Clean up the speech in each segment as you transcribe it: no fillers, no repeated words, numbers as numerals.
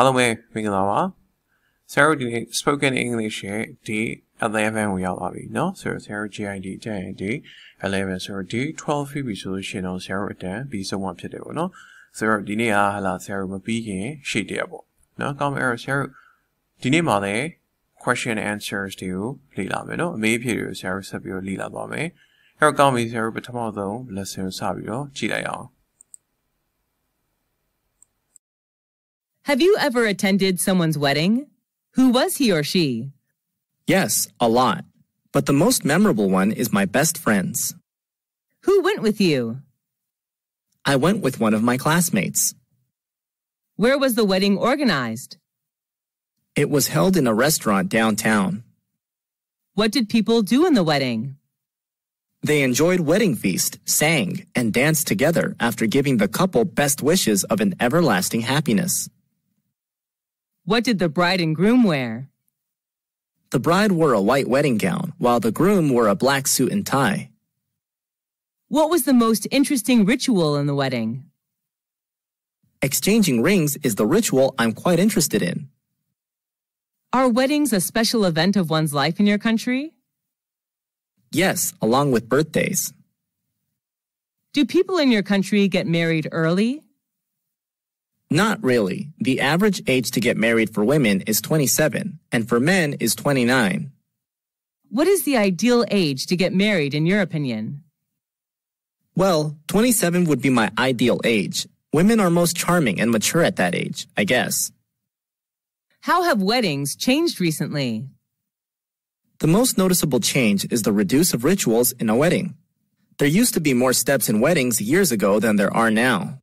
အားလုံးပဲမင်္ဂလာပါဆရာတို့ဒီနေ့ spoken English ရဲ့ day 11ကိုရောက်လာပြီเนาะဆိုတော့ဆရာတို့ GID တက်ရင် day 11ဆိုတော့ day 12ပြီဆိုလို့ရှိရင်တော့ဆရာတို့အတန်းပြီးဆုံးမှဖြစ်တယ်ပေါ့နော်ဆိုတော့ဒီနေ့ကဟလာဆရာတို့မပြီးခင်ရှေ့တရပေါ့เนาะကောင်းပြီအဲ့တော့ဆရာတို့ဒီနေ့မှာလည်း question and answers တွေကိုလေ့လာမယ်เนาะအမေးအဖြေတွေကိုဆရာတို့ဆက်ပြီးတော့လေ့လာသွားမယ်အဲ့တော့ကောင်းပြီဆရာတို့ပထမဆုံး lesson ကိုစပြီးတော့ကြည့်လိုက်အောင်Have you ever attended someone's wedding? Who was he or she? Yes, a lot. But the most memorable one is my best friend's. Who went with you? I went with one of my classmates. Where was the wedding organized? It was held in a restaurant downtown. What did people do in the wedding? They enjoyed wedding feast, sang, and danced together after giving the couple best wishes of an everlasting happiness. What did the bride and groom wear? The bride wore a white wedding gown, while the groom wore a black suit and tie. What was the most interesting ritual in the wedding? Exchanging rings is the ritual I'm quite interested in. Are weddings a special event of one's life in your country? Yes, along with birthdays. Do people in your country get married early? Not really. The average age to get married for women is 27, and for men is 29. What is the ideal age to get married in your opinion? Well, 27 would be my ideal age. Women are most charming and mature at that age, I guess. How have weddings changed recently? The most noticeable change is the reduce of rituals in a wedding. There used to be more steps in weddings years ago than there are now.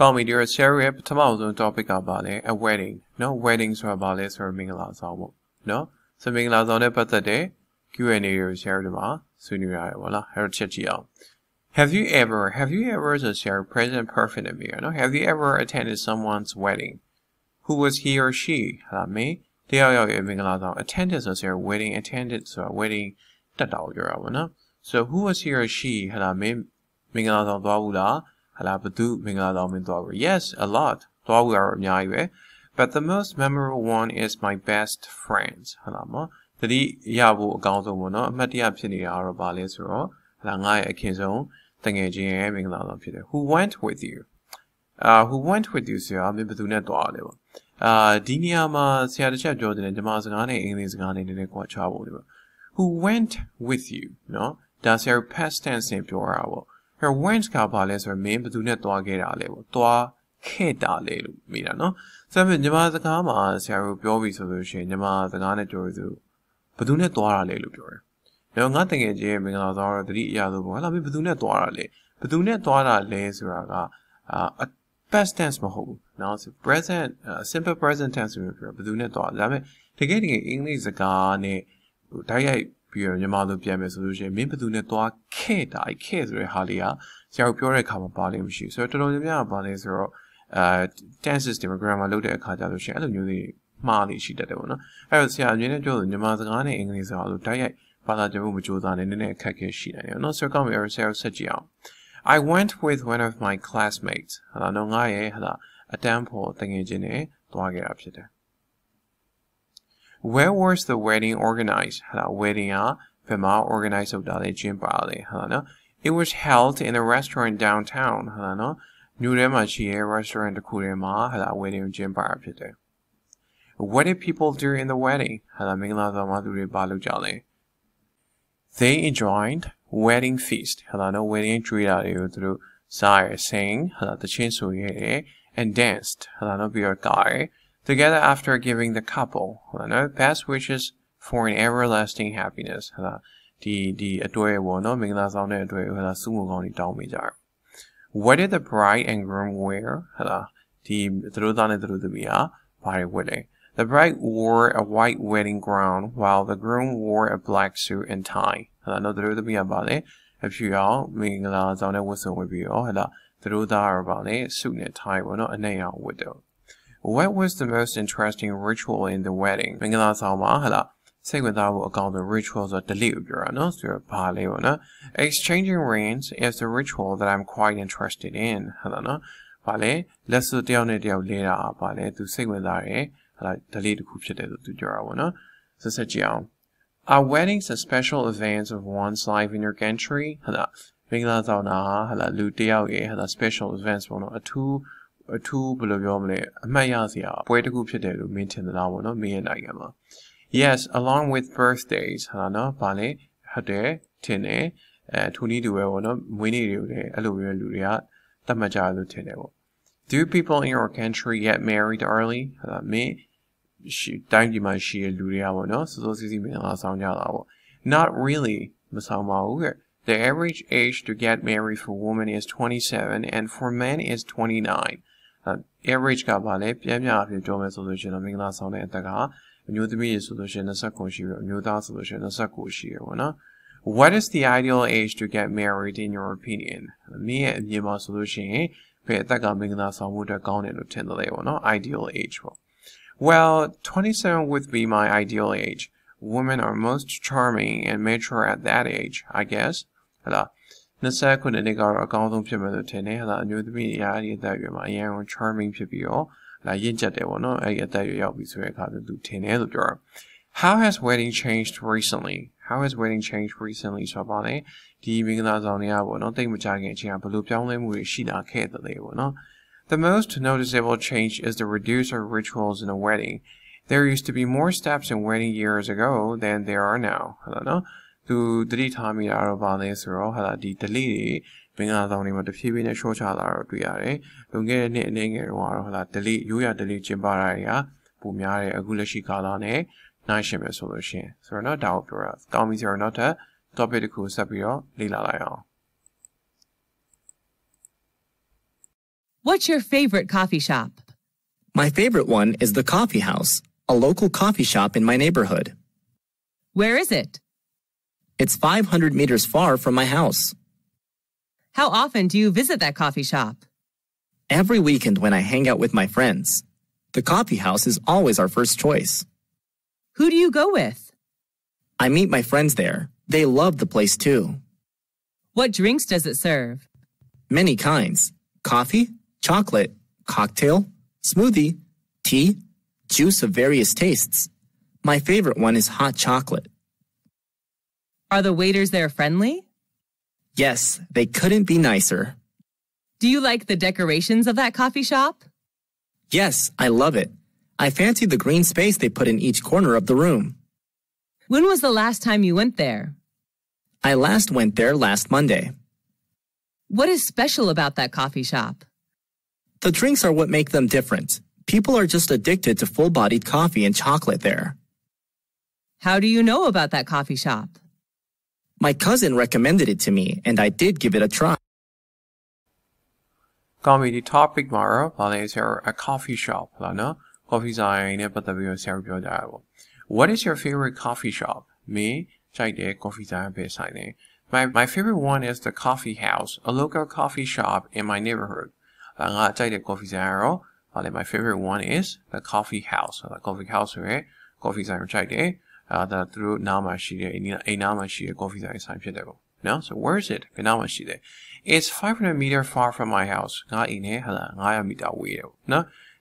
ကောင်းပြီဒီရဆရာရဲ့ပထမဆုံး topic ကပါလဲ a wedding เนาะ wedding ဆိုတာပါလဲဆိုတော့မင်္ဂလာဆောင်ပေါ့เนาะဆိုမင်္ဂလာဆောင်နဲ့ပတ်သက်တဲ့ Q&A တွေကိုဆရာတို့မှာဆွေးနွေးရတယ်ပေါ့လားအဲ့တော့ချက်ကြည့်အောင် Have you ever ဆိုဆရာ present perfect နဲ့ပြောเนาะ Have you ever attended someone's wedding? Who was he or she? ဟာမင်းတယောက်ရဲ့မင်္ဂလာဆောင် attended ဆိုဆရာ wedding attended ဆိုတာ wedding တက်တာကိုပြောတာပေါ့နော် So who was he or she? ဟာမင်းမင်္ဂလာဆောင်သွားဘူးလားYes, a lot. But the most memorable one is my best friends. Who went with you? Who went with you? Who went with you? No? That's your past tense in pure. Her went ကဘာလဲဆိုတော့မင်းဘယ်သူနဲ့တွားခဲ့တာလဲပေါ့တွားခဲ့တာလဲလို့မိတာနော်ဆိုတော့ညီမစကားမှာဆရာတို့ပြောပြီးဆိုလို့ရှိရင်ညီမစကားနဲ့ပြောဆိုဘယ်သူနဲ့တွားတာလဲလို့ပြောတယ်တော့ငါတကယ်ကြီးမင်္ဂလာဆောင်တော့တတိအရာဆိုပေါ့ဟာလာမင်းဘယ်သူနဲ့တွားတာလဲဘယ်သူနဲ့တွားတာလဲဆိုတာကpast tense မဟုတ်ဘူးနော် present simple present tense လို့ပြောဘယ်သူနဲ့တွားဒါပေမဲ့တကယ်အင်္ဂလိပ်စကားနဲ့တိုက်ရိုက်ပြီးတော့မြန်မာလိုပြန်မယ်ဆိုလို့ရှိရင်မင်းဘယ်သူနဲ့တွားခဲ့တာခဲ့ဆိုတဲ့ဟာလေးကဆရာတို့ပြောတဲ့အခါမှာပါလိမ့်မရှိဘူးဆိုတော့တော်တော်များများပါလဲဆိုတော့tense system grammar လုပ်တဲ့အခါကျလို့ရှိရင်အဲ့လိုမျိုးတွေမှားလေးရှိတတ်တယ်ပေါ့နော်အဲ့တော့ဆရာအမြင်နဲ့ပြောလို့မြန်မာစကားနဲ့အင်္ဂလိပ်စကားလို့တိုက်ရိုက်ဘာသာပြန်ဖို့မကြိုးစားနဲ့နည်းနည်းအခက်အခဲရှိနေတယ်နော်ဆိုတော့ကောင်းပြီဆရာတို့ဆက်ကြည့်အောင် I went with one of my classmates ဟာတော့ငါရဲ့ဟာအတန်းဖို့တကယ်ချင်းနဲ့တွားခဲ့တာဖြစ်တယ် Where was the wedding organized? Wedding organized It was held in a restaurant downtown. New restaurant wedding What did people do in the wedding? They enjoyed wedding feast. Wedding through sang and danced. Together after giving the couple best wishes for an everlasting happiness. What did the bride and groom wear? The bride wore a white wedding gown while the groom wore a black suit and tie. What was the most interesting ritual in the wedding? မင်္ဂလာဆောင်မှာဟလာစိတ်ဝင်စားဖို့အကောင်းဆုံး ritual ဆိုတလေးကိုပြောတာနော်ဆိုတော့ဘာလဲပေါ့နော် Exchanging rings is the ritual that I'm quite interested in ဟလာနော် ပါလေလက်စွပ်တယောက်နဲ့တယောက်လဲတာပါလေသူစိတ်ဝင်စားတယ်ဟာ delete တစ်ခုဖြစ်တယ်လို့သူပြောတာပေါ့နော်ဆက်ကြည့်အောင် Are weddings a special events of one's life in your country ဟာမင်္ဂလာဆောင်တာဟာလူတယောက်ရဲ့ဟာ special events ပေါ့နော်အထူးဘယ်လိုပြောမလဲအမှတ်ရစရာပွဲတစ်ခုဖြစ်တယ်လို့မင်းထင်သလားပေါ့နော်မင်းရဲ့နိုင်ငံမှာ Yes along with birthdays ဟာနော်ဗာလေဟုတ်တယ်ထင်တယ်ထိုနည်းတူပဲပေါ့နော်မွေးနေ့တွေကိုလည်းအဲ့လိုပဲလူတွေကသတ်မှတ်ကြလို့ထင်တယ်ပေါ့ Do people in your country get married early ဟာမင်းတိုင်းပြည်မှာရှိတဲ့လူတွေကပေါ့နော်စောစောစီးစီးမင်္ဂလာဆောင်ကြတာပေါ့ Not really မဆောင်ပါဘူး The average age to get married for women is 27 and for men is 29 average ကပါလေပြန်ပြန်အဖြစ်ပြောမယ်ဆိုလို့ရှိရင်မင်္ဂလာဆောင်တဲ့အသက်ကအမျိုးသမီးတွေဆိုလို့ရှိရင်29ရှိပြီးအမျိုးသားဆိုလို့ရှိရင်29ရှိရပေါ့နော် What is the ideal age to get married in your opinion မင်းရဲ့အမြင်မှာဆိုလို့ရှိရင်ဘယ်အသက်ကမင်္ဂလာဆောင်မှုအတွက်ကောင်းတယ်လို့ထင်တယ်လေပေါ့နော် ideal age ပေါ့ Well 27 would be my ideal age women are most charming and mature at that age I guess ဟုတ်လား29နှစ်ကတော့အကောင်းဆုံးဖြစ်မယ်လို့ထင်တယ်ဟာအမျိုးသမီးတွေအဲ့ဒီအသက်အရွယ်မှာအရင်က charming ဖြစ်ပြီးတော့လာရင့်ကျက်တယ်ပေါ့နော်အဲ့ဒီအသက်အရွယ်ရောက်ပြီဆိုတဲ့အခါသူထင်တယ်လို့ပြောတာ How has wedding changed recently How has wedding changed recently ဆိုပါလေဒီမင်္ဂလာဆောင်တွေကပေါ့နော်တိတ်မကြခင်အချိန်ကဘယ်လိုပြောင်းလဲမှုတွေရှိလာခဲ့တယ်လေပေါ့နော် The most noticeable change is the reduce of rituals in a wedding There used to be more steps in wedding years ago than there are now ဟုတ်လားနော်သူတတိထားမိတာတော့ဗာလဲဆိုတော့ဟာဒီ delete တွေမင်္ဂလာဆောင်တွေမှာတဖြည်းဖြည်းနဲ့ short ချလာတော့တွေ့ရတယ်။လွန်ခဲ့တဲ့နှစ်အနေငယ်တော့ဟာ delete ရိုးရ delete ကျင်းပတာတွေကပုံများတယ်အခုလက်ရှိကာလနဲ့နိုင်ရှင်ပဲဆိုလို့ရှိရင်ဆိုတော့တော့ဒါကိုပြောတာကောင်းပြီဆိုတော့နောက်ထပ် topic တစ်ခုဆက်ပြီးတော့လေ့လာလိုက်အောင် What's your favorite coffee shop? My favorite one is the Coffee House, a local coffee shop in my neighborhood. Where is it? It's 500 meters far from my house. How often do you visit that coffee shop? Every weekend when I hang out with my friends. The coffee house is always our first choice. Who do you go with? I meet my friends there. They love the place too. What drinks does it serve? Many kinds. Coffee, chocolate, cocktail, smoothie, tea, juice of various tastes. My favorite one is hot chocolate. Are the waiters there friendly? Yes, they couldn't be nicer. Do you like the decorations of that coffee shop? Yes, I love it. I fancy the green space they put in each corner of the room. When was the last time you went there? I last went there last Monday. What is special about that coffee shop? The drinks are what make them different. People are just addicted to full-bodied coffee and chocolate there. How do you know about that coffee shop? My cousin recommended it to me, and I did give it a try. Comedy topic Mara, is a coffee shop, coffee sign, What is your favorite coffee shop? Me, coffee sign. My favorite one is the Coffee House, a local coffee shop in my neighborhood. My favorite one is the Coffee House. The Coffee House, coffee sign, that through Nama coffee sign. No? So where is it? It's 500 meters far from my house. No?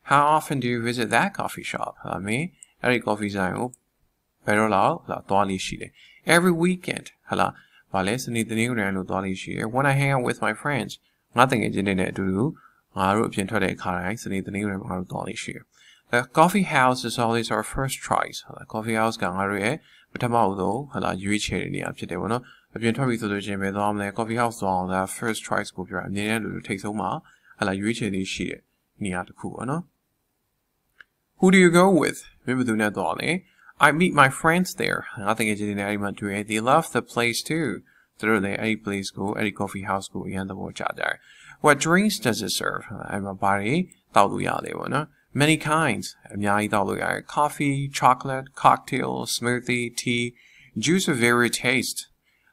How often do you visit that coffee shop? Coffee sign. Every weekend. When I hang out with my friends. Nothing is in it to do. The coffee house is always our first choice. The coffee house can hurry, but I'm out though. You change the object. If you talk to the gym, the coffee house on the first choice group, you're near to take so much. You change the sheet near the cool. Who do you go with? I meet my friends there. Nothing is in element to it. They love the place too. Through the any place go, any coffee house go, and the watch out there. What drinks does it serve? I'm a body. Many kinds. Coffee, chocolate, cocktail, smoothie, tea, juice of various tastes.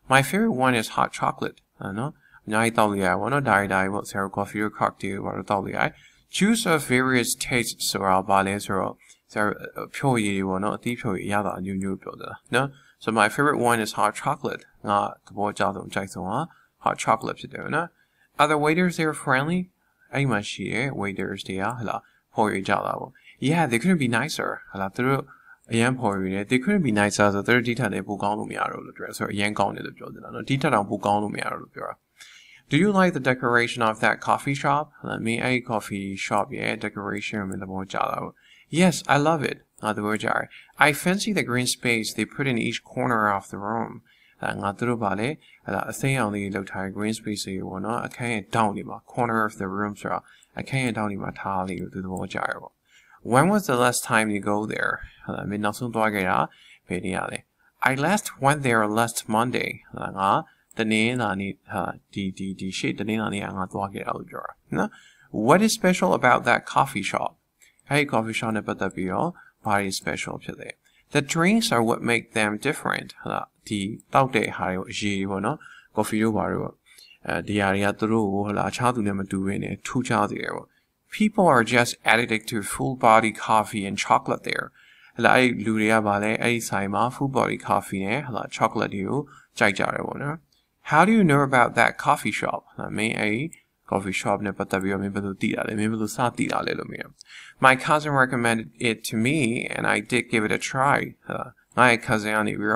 My favorite one is hot chocolate. Coffee or cocktail. Juice of various tastes. So my favorite one is hot chocolate. Hot chocolate. Are the waiters there friendly? အဲ့မှာရှိတဲ့ waiters တွေကဟလာခေါ်ရကြတာပေါ့ yeah they couldn't be nicer ဟလာသူတို့အရန်ခေါ်ရတယ် they couldn't be nicer ဆိုတော့သူတို့ဒီထက်လည်းပိုကောင်းလို့မရတော့လို့ပြောဆိုတော့အရန်ကောင်းတယ်လို့ပြောတယ်နော်ဒီထက်တောင်ပိုကောင်းလို့မရတော့လို့ပြောတာ Do you like the decoration of that coffee shop? Let me a coffee shop yeah decoration in the mojalo. Yes, I love it. I fancy the green space they put in each corner of the room. Green space I can't down in my corner of the room, sir. I can't down in my tally to the mojaro. When was the last time you go there? I last went there last Monday. What is special about that coffee shop? Hey, coffee shop very special today. The drinks are what make them different. People are just addicted to full body coffee and chocolate there. Full body coffee chocolate How do you know about that coffee shop? Coffee shop My cousin recommended it to me and I did give it a try. My cousin recommend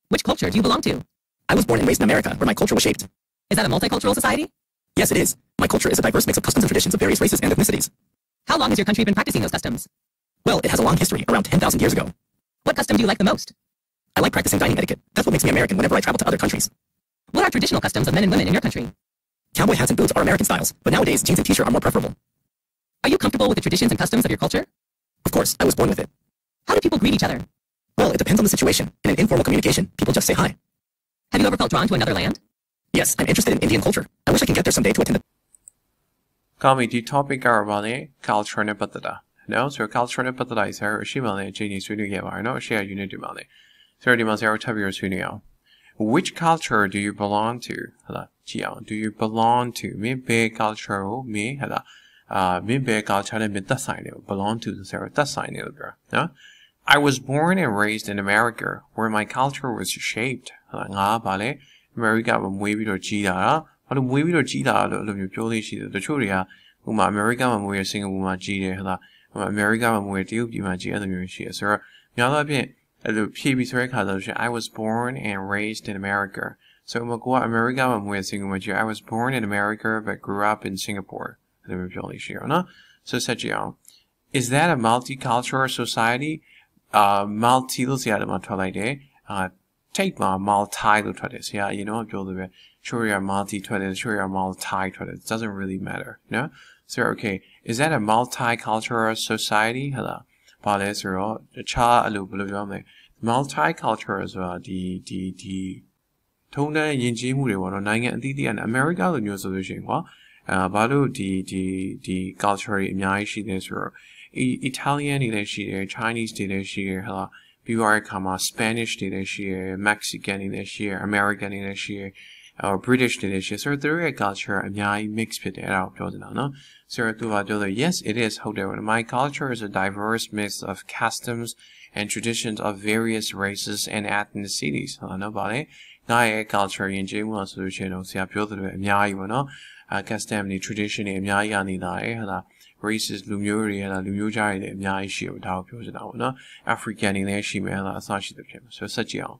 Which culture do you belong to? I was born and raised in America, where my culture was shaped. Is that a multicultural society? Yes, it is. My culture is a diverse mix of customs and traditions of various races and ethnicities. How long has your country been practicing those customs? Well, it has a long history, around 10,000 years ago. What custom do you like the most? I like practicing dining etiquette. That's what makes me American whenever I travel to other countries. What are traditional customs of men and women in your country? Cowboy hats and boots are American styles, but nowadays jeans and t-shirt are more preferable. Are you comfortable with the traditions and customs of your culture? Of course, I was born with it. How do people greet each other? Well, it depends on the situation. In an informal communication, people just say hi. Have you ever felt drawn to another land? Yes, I'm interested in Indian culture. I wish I can get there someday to attend the Comedy topic culture and patata. No, so culture and patata is her shimale, Jenny Swinio, I know share unity male. 30 months Which culture do you belong to? Do you belong to me big culture me me big culture belong to the sign no? I was born and raised in America where my culture was shaped. America မှာမွေးပြီးတော့ကြီးတာဘာလို့မွေးပြီးတော့ကြီးတာလို့အဲ့လိုမျိုးပြောလို့ရှိတယ်တချို့တွေကဥပမာ America မှာမွေးရစင်ကာပူမှာကြီးတယ်ဟုတ်လား America မှာမွေးတရုတ်ပြည်မှာကြီးအဲ့လိုမျိုးရှိတယ်ဆိုတော့များသောအားဖြင့်အဲ့လိုဖြည့်ပြီးဆိုတဲ့ခါဆိုလို့ရှိရင် I was born and raised in America so ကိုက America မှာမွေးရစင်ကာပူမှာကြီး I was born in America but grew up in Singapore အဲ့လိုမျိုးပြောလို့ရှိရနော် so ဆက်ကြည့်အောင် Is that a multicultural society? Multi လို့ဆရာတို့မှာထွက်လိုက်တယ် take my multi လို့ထွက်တယ်ဆရာyou know ပြောလို့ပဲ sure you're multi ထွက်တယ် sure you're multi ထွက်တယ် it doesn't really matter you know so okay is that a multicultural society ဟလားဘာလဲဆိုတော့တခြားအဲ့လိုဘယ်လိုပြောမလဲ multicultural ဆိုတာဒီထုံးတမ်းယဉ်ကျေးမှုတွေပေါ့နော်နိုင်ငံအသီးသီးက America လိုမျိုးဆိုလို့ရှိရင်ကွာဘာလို့ဒီ culture တွေအများကြီးရှိတယ်ဆိုတော့ Italian တွေလည်းရှိတယ် Chinese တွေလည်းရှိတယ်ဟလားပြီးတော့အခါမှာ Spanish တွေလည်းရှိတယ် Mexican တွေလည်းရှိတယ် American တွေလည်းရှိတယ်British တွေလည်းရှိတယ်ဆိုတော့သူတို့ရဲ့ culture အများကြီး mix ဖြစ်တယ်အဲ့ဒါကိုပြောနေတာနော်ဆိုတော့သူကပြောတယ် yes it is ဟုတ်တယ် my culture is a diverse mix of customs and traditions of various races and ethnicities ဟုတ်နော်ဗါလေငါရဲ့ culture ယဉ်ကျေးမှုဆိုလို့ရှိရင်တော့ဆရာပြောသလိုအများကြီးပေါ့နော်custom တွေ tradition တွေအများကြီးရနေတာရယ်ဟုတ်လား races လူမျိုးတွေဟလားလူမျိုးကြားတွေလည်းအများကြီးရှိတယ်ဒါကိုပြောချင်တာပေါ့နော် African တွေလည်းရှိမယ်ဟလားအစရှိသဖြင့်ဆိုတော့ဆက်ကြည့်အောင်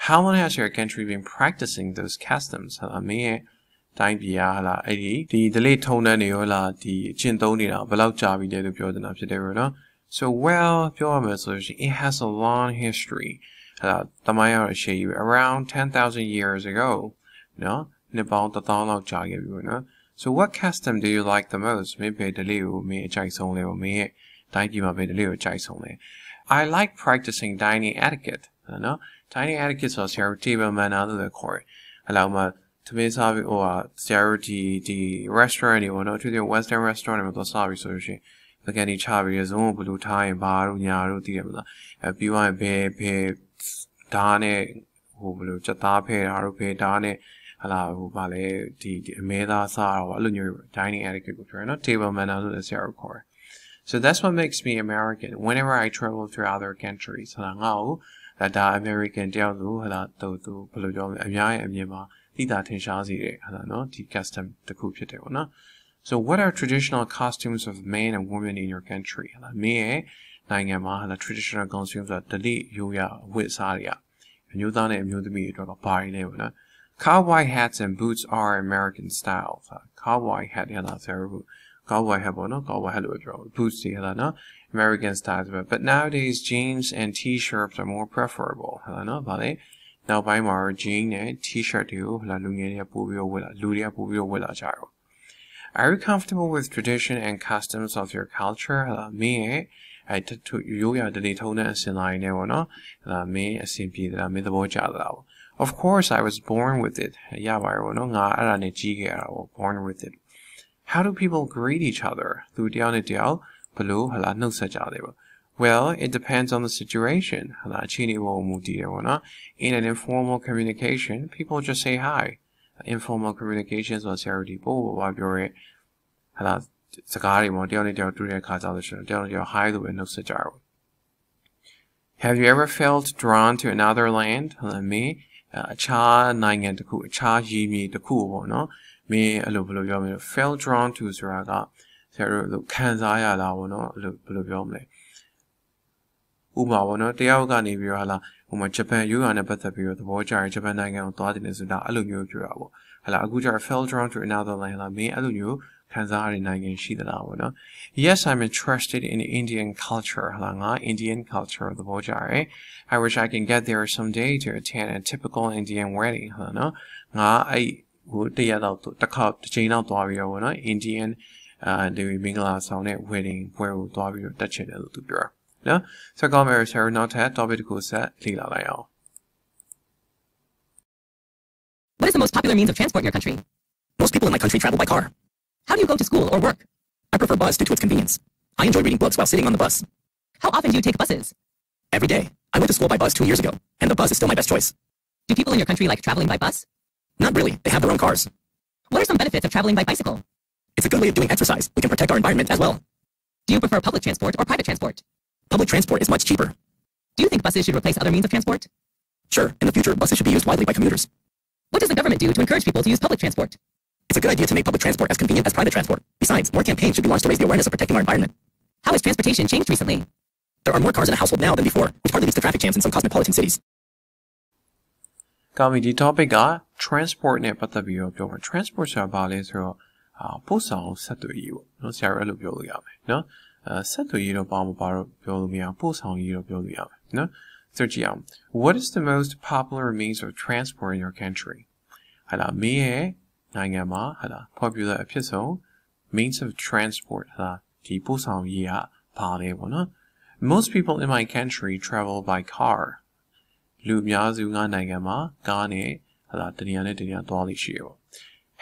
How long has your country been practicing those customs ဟလားမင်းရဲ့တိုင်းပြည်ဟလားအဲ့ဒီdelay ထုံတန်းတွေဟလားဒီအကျင့်သုံးနေတာဘယ်လောက်ကြာပြီလဲလို့ပြောချင်တာဖြစ်တယ်ပေါ့နော် So well ပြောရမယ်ဆိုလို့ရှိရင် it has a long history ဟလားတမိုင်းရရှိပြီ around 10,000 years ago နော်နှစ်ပေါင်း1000လောက်ကြာခဲ့ပြီပေါ့နော်So what custom do you like the most? Maybe delay or me a jai song or me dining my bed a jai song. I like practicing dining etiquette. No? Dining etiquette is a table man out of the court. Allow my to be savvy or the restaurant or not to the Western restaurant with the savvy solution. Like any chavi is on blue tie and bar yaru diabla. A B1 pay dane who blue chatape, arupe dane. ဟလာဟိုဗာလေဒီအမဲသားစားတော့အဲ့လိုမျိုး dining etiquette ကိုပြောရနော် table manner လို့လည်းဆရာတို့ခေါ်တယ် So that's what makes me American. Whenever I travel to other countries, that American တယောက်ဆိုဟလာတူဘယ်လိုပြောမလဲအများရဲ့အမြင်မှာတိတာထင်ရှားစေတယ်ဟလာနော်ဒီ custom တစ်ခုဖြစ်တယ်ပေါ့နော် So what are traditional costumes of men and women in your country ဟလာမင်းရဲ့နိုင်ငံမှာဟလာ traditional costumes ဆိုတာတတိရိုးရာဝတ်စားတွေအမျိုးသားနဲ့အမျိုးသမီးတွေအတွက်ကဘာတွေလဲပေါ့နော် Cowboy hats and boots are American style. Cowboy hat ဟလာဆရာတို့ Cowboy hat ပေါ့နော် Cowboy hat လို့ပြော boots တွေဟလာနော် American style but nowadays jeans and t-shirts are more preferable ဟလာနော်ဗာလေနောက်ပိုင်းမှာ jeans နဲ့ t-shirt တွေကိုဟလာလူငယ်တွေကပို့ပြီးတော့ဝတ်လာလူတွေကပို့ပြီးတော့ဝတ်လာကြရော Are you comfortable with tradition and customs of your culture ဟလာမင်းရဲ့အဲ့တရိုးရာဓလေ့ထုံးတဲ့အစဉ်လာနေပေါ့နော်ဟလာမင်းအစဉ်ပြေတာမင်းသဘောကျတာပေါ့ Of course I was born with it ရပါတယ်ပေါ့နော်ငါအဲ့ဒါနဲ့ကြီးခဲ့ရတာပေါ့ born with it How do people greet each other သူတယောက်နဲ့တယောက်ဘယ်လိုဟလာနှုတ်ဆက်ကြလဲပေါ့ Well it depends on the situation ဟလာအခြေအနေပေါ်မူတည်တယ်ပေါ့နော် In an informal communication people just say hi informal communication ဆိုဆရာတို့ဒီပို့ဘာပြောရဲဟလာစကားတွေမှာတယောက်နဲ့တယောက်တွေ့တဲ့အခါကျတော့တယောက်နဲ့တယောက် hi လို့ပဲနှုတ်ဆက်ကြတယ် Have you ever felt drawn to another land ဟလာမင်းအခြားနိုင်ငံတစ်ခုအခြားရည်မြေတစ်ခုပေါ့နော်မင်းအဲ့လိုဘယ်လိုပြောမလဲ felt drawn to ဆိုတာကဆရာတို့ခံစားရတာပေါ့နော်အဲ့လိုဘယ်လိုပြောမလဲဥပမာပေါ့နော်တယောက်ကနေပြီးတော့ဟာလာဟိုမှာဂျပန်ရိုးရာနဲ့ပတ်သက်ပြီးတော့သဘောကျရင်ဂျပန်နိုင်ငံကိုသွားတယ်ဆိုတာအဲ့လိုမျိုးပြောတာပေါ့ဟာလာအခုကျတော့ felt drawn to another land လာမင်းအဲ့လိုမျိုးခံစားရတဲ့နိုင်ငံရှိသလားပေါ့နော် Yes I'm interested in Indian culture ဟာလာငါ Indian culture သဘောကျတယ် I wish I can get there someday to attend a typical Indian wedding ဟာနော်ငါအဲ့ဟိုတရက်တော့တစ်ချိန်တော့သွားပြီးတော့ပေါ့နော် Indian ဒီမင်္ဂလာဆောင်တဲ့ wedding ပွဲကိုသွားပြီးတော့တက်ချင်တယ်လို့သူပြောနော်ဆက်ကောင်းမယ်ဆရာနောက်ထပ် topic တစ်ခုဆက်လေ့လာလိုက်အောင် What is the most popular means of transport in your country? Most people in my country travel by car. How do you go to school or work? I prefer bus due to its convenience. I enjoy reading books while sitting on the bus. How often do you take buses? Every day. I went to school by bus 2 years ago, and the bus is still my best choice. Do people in your country like traveling by bus? Not really. They have their own cars. What are some benefits of traveling by bicycle? It's a good way of doing exercise. We can protect our environment as well. Do you prefer public transport or private transport? Public transport is much cheaper. Do you think buses should replace other means of transport? Sure. In the future, buses should be used widely by commuters. What does the government do to encourage people to use public transport? It's a good idea to make public transport as convenient as private transport. Besides, more campaigns should be launched to raise the awareness of protecting our environment. How has transportation changed recently? There are more cars in a household now than before, which partly leads to traffic jams in some cosmopolitan cities. ကောင်းပြီဒီ topic က transport နဲ့ပတ်သက်ပြီးတော့ပြောမှာ transport ဆိုတာဘာလဲဆိုတော့ပို့ဆောင်ဆက်သွယ်ရေးပေါ့နော်ဆရာတို့အဲ့လိုပြောလို့ရမယ်နော်ဆက်သွယ်ရေးတော့ဘာမှဘာတော့ပြောလို့မရအောင်ပို့ဆောင်ရေးတော့ပြောလို့ရမယ်နော်ဆိုကြည့်အောင် What is the most popular means of transport in your country ဟာလာမင်းရဲ့နိုင်ငံမှာဟာလာ popular အဖြစ်ဆုံး means of transport ဟာဒီပို့ဆောင်ရေးကဘာလဲပေါ့နော် Most people in my country travel by car လူအများစုငါနိုင်ငံမှာကားနဲ့ဟာလာတနေရာနဲ့တနေရာသွားလိမ့်ရှိရပေါ့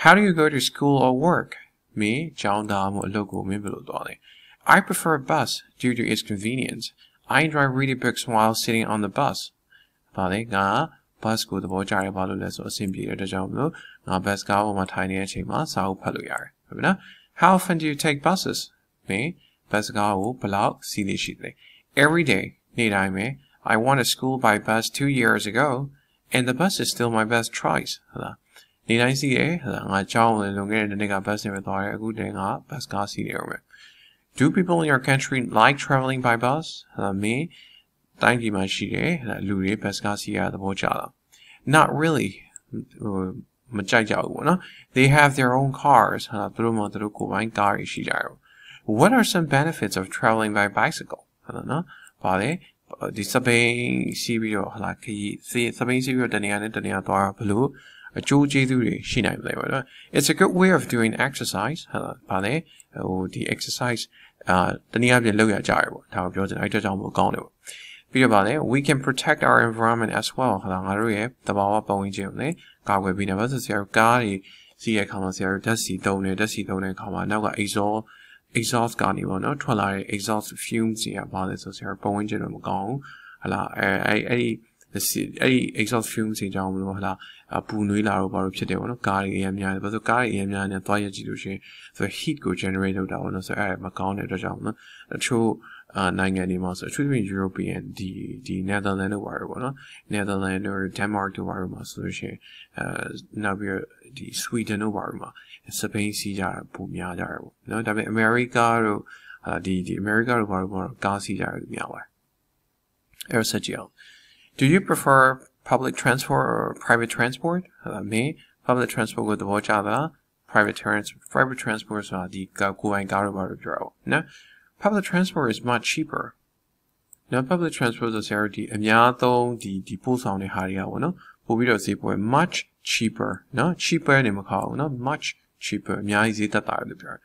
How do you go to school or work မင်းကျောင်းသားမှုအလုပ်ကိုမင်းဘယ်လိုသွားလဲ I prefer bus due to its convenience I enjoy reading books while sitting on the bus ဘာလဲငါ bus ကိုသဘောကျတယ်ဘာလို့လဲဆိုအဆင်ပြေတဲ့အတွက်ကြောင့်မလို့ငါ bus ကားပေါ်မှာထိုင်နေတဲ့အချိန်မှာစာအုပ်ဖတ်လို့ရတယ်ဟုတ်ပြီနော် How often do you take buses မင်း bus ကားကိုဘယ်လောက်စီးလေ့ရှိလဲ Every day နေ့တိုင်းပဲ I went to school by bus 2 years ago and the bus is still my best choice ဟုတ်လားနေ့တိုင်းစီးတယ်ဟုတ်လားငါကြောင်းလွန်ခဲ့တဲ့နေ့က bus နဲ့ပဲသွားတယ်အခုတည်းက bus ကားစီးတယ်ဟုတ်မယ် Do people in your country like traveling by bus ဟုတ်လားမင်းတိုင်းပြည်မှာရှိတယ်ဟုတ်လားလူတွေ bus ကားစီးရသဘောကျလား Not really မကြိုက်ကြဘူးပေါ့နော် They have their own cars ဟုတ်လားသူတို့မှသူတို့ကိုယ်ပိုင်ကားတွေရှိကြတယ် What are some benefits of traveling by bicycle ဟုတ်လားနော်ဘာလဲဒီစပိန်စီးပြီးတော့ဟလာခရီးစပိန်စီးပြီးတော့တနေရာနဲ့တနေရာသွားဘလို့အကျိုးကျေးဇူးတွေရှိနိုင်တယ်ပေါ့နော် It's a good way of doing exercise ဟလာဘာလဲဟိုဒီ exercise တနည်းအားဖြင့်လုပ်ရကြရပေါ့ဒါကိုပြောချင်အဲ့အတွက်ကြောင့်မို့ကောင်းတယ်ပေါ့ပြီးတော့ဗာလဲ we can protect our environment as well ဟလာငါတို့ရဲ့သဘာဝပတ်ဝန်းကျင်ကိုလည်းကာကွယ်ပေးနေပါဆိုဆရာတို့ကားတွေစီးရခါမှာဆရာတို့ဓာတ်ဆီသုံးတဲ့ခါမှာနောက်က exhaust ကနေပေါ့နော်ထွက်လာတဲ့ exhaust fumes တွေကဘာလဲဆိုဆရာပတ်ဝန်းကျင်တော့မကောင်းဘူးဟလာအဲ့ဒီ the exhaust fumes တွေကြောင့်မလို့ဟလာပူနွေးလာတော့ဘာလို့ဖြစ်တယ်ပေါ့နော်ကားတွေအများများတယ်ဘာလို့ကားတွေအများများနဲ့သွားရကြည့်လို့ရှိရင်ဆို heat ကို generate လုပ်တာပေါ့နော်ဆိုအဲ့မကောင်းတဲ့အတွက်ကြောင့်နော်တချို့နိုင်ငံတွေမှာဆိုအထူးသဖြင့် European ဒီ Netherlands တို့ပါတော့ပေါ့နော် Netherlands တို့ Denmark တို့ပါတော့မှာဆိုလို့ရှိရင်နောက်ပြီးဒီ Sweden တို့ပါတော့မှာစပိန်စီးကြတာပုံများကြတယ်ပေါ့နော်ဒါပေမဲ့ America တို့ဒီ America တို့ပါတော့ကားစီးကြတယ်များပါတယ်အဲ့တော့ဆက်ကြည့်အောင်Do you prefer public transport or private transport? Me, public transport with the watch out private transport so the going no public transport is much cheaper. No public transport is the post on the haria no much cheaper. No cheaper no much cheaper.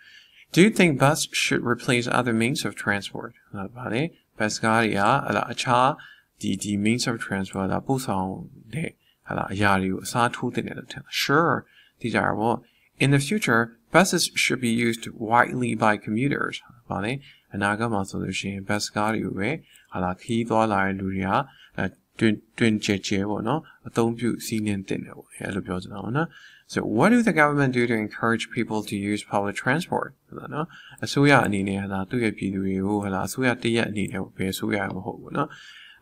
Do you think bus should replace other means of transport? The means of transport ဒါပို့ဆောင်တဲ့ဟာလာအရာတွေကိုအစားထိုးတင်တယ်လို့ထင်တာ Sure ဒီကြရပေါ့ In the future buses should be used widely by commuters ဗါလေအနာဂတ်မှာဆိုလို့ရှိရင် bus ကားတွေကိုပဲဟာလာခီးသွားလာတဲ့လူတွေကတွင်ကျဲပေါ့နော်အသုံးပြုစီးနှင်းတင်တယ်ပေါ့အဲ့လိုပြောချင်တာပေါ့နော် So what do the government do to encourage people to use public transport နော်အစိုးရအနေနဲ့ဟာလာသူ့ရဲ့ပြည်သူတွေကိုဟာလာအစိုးရတရက်အနေနဲ့ပဲအစိုးရမဟုတ်ဘူးနော်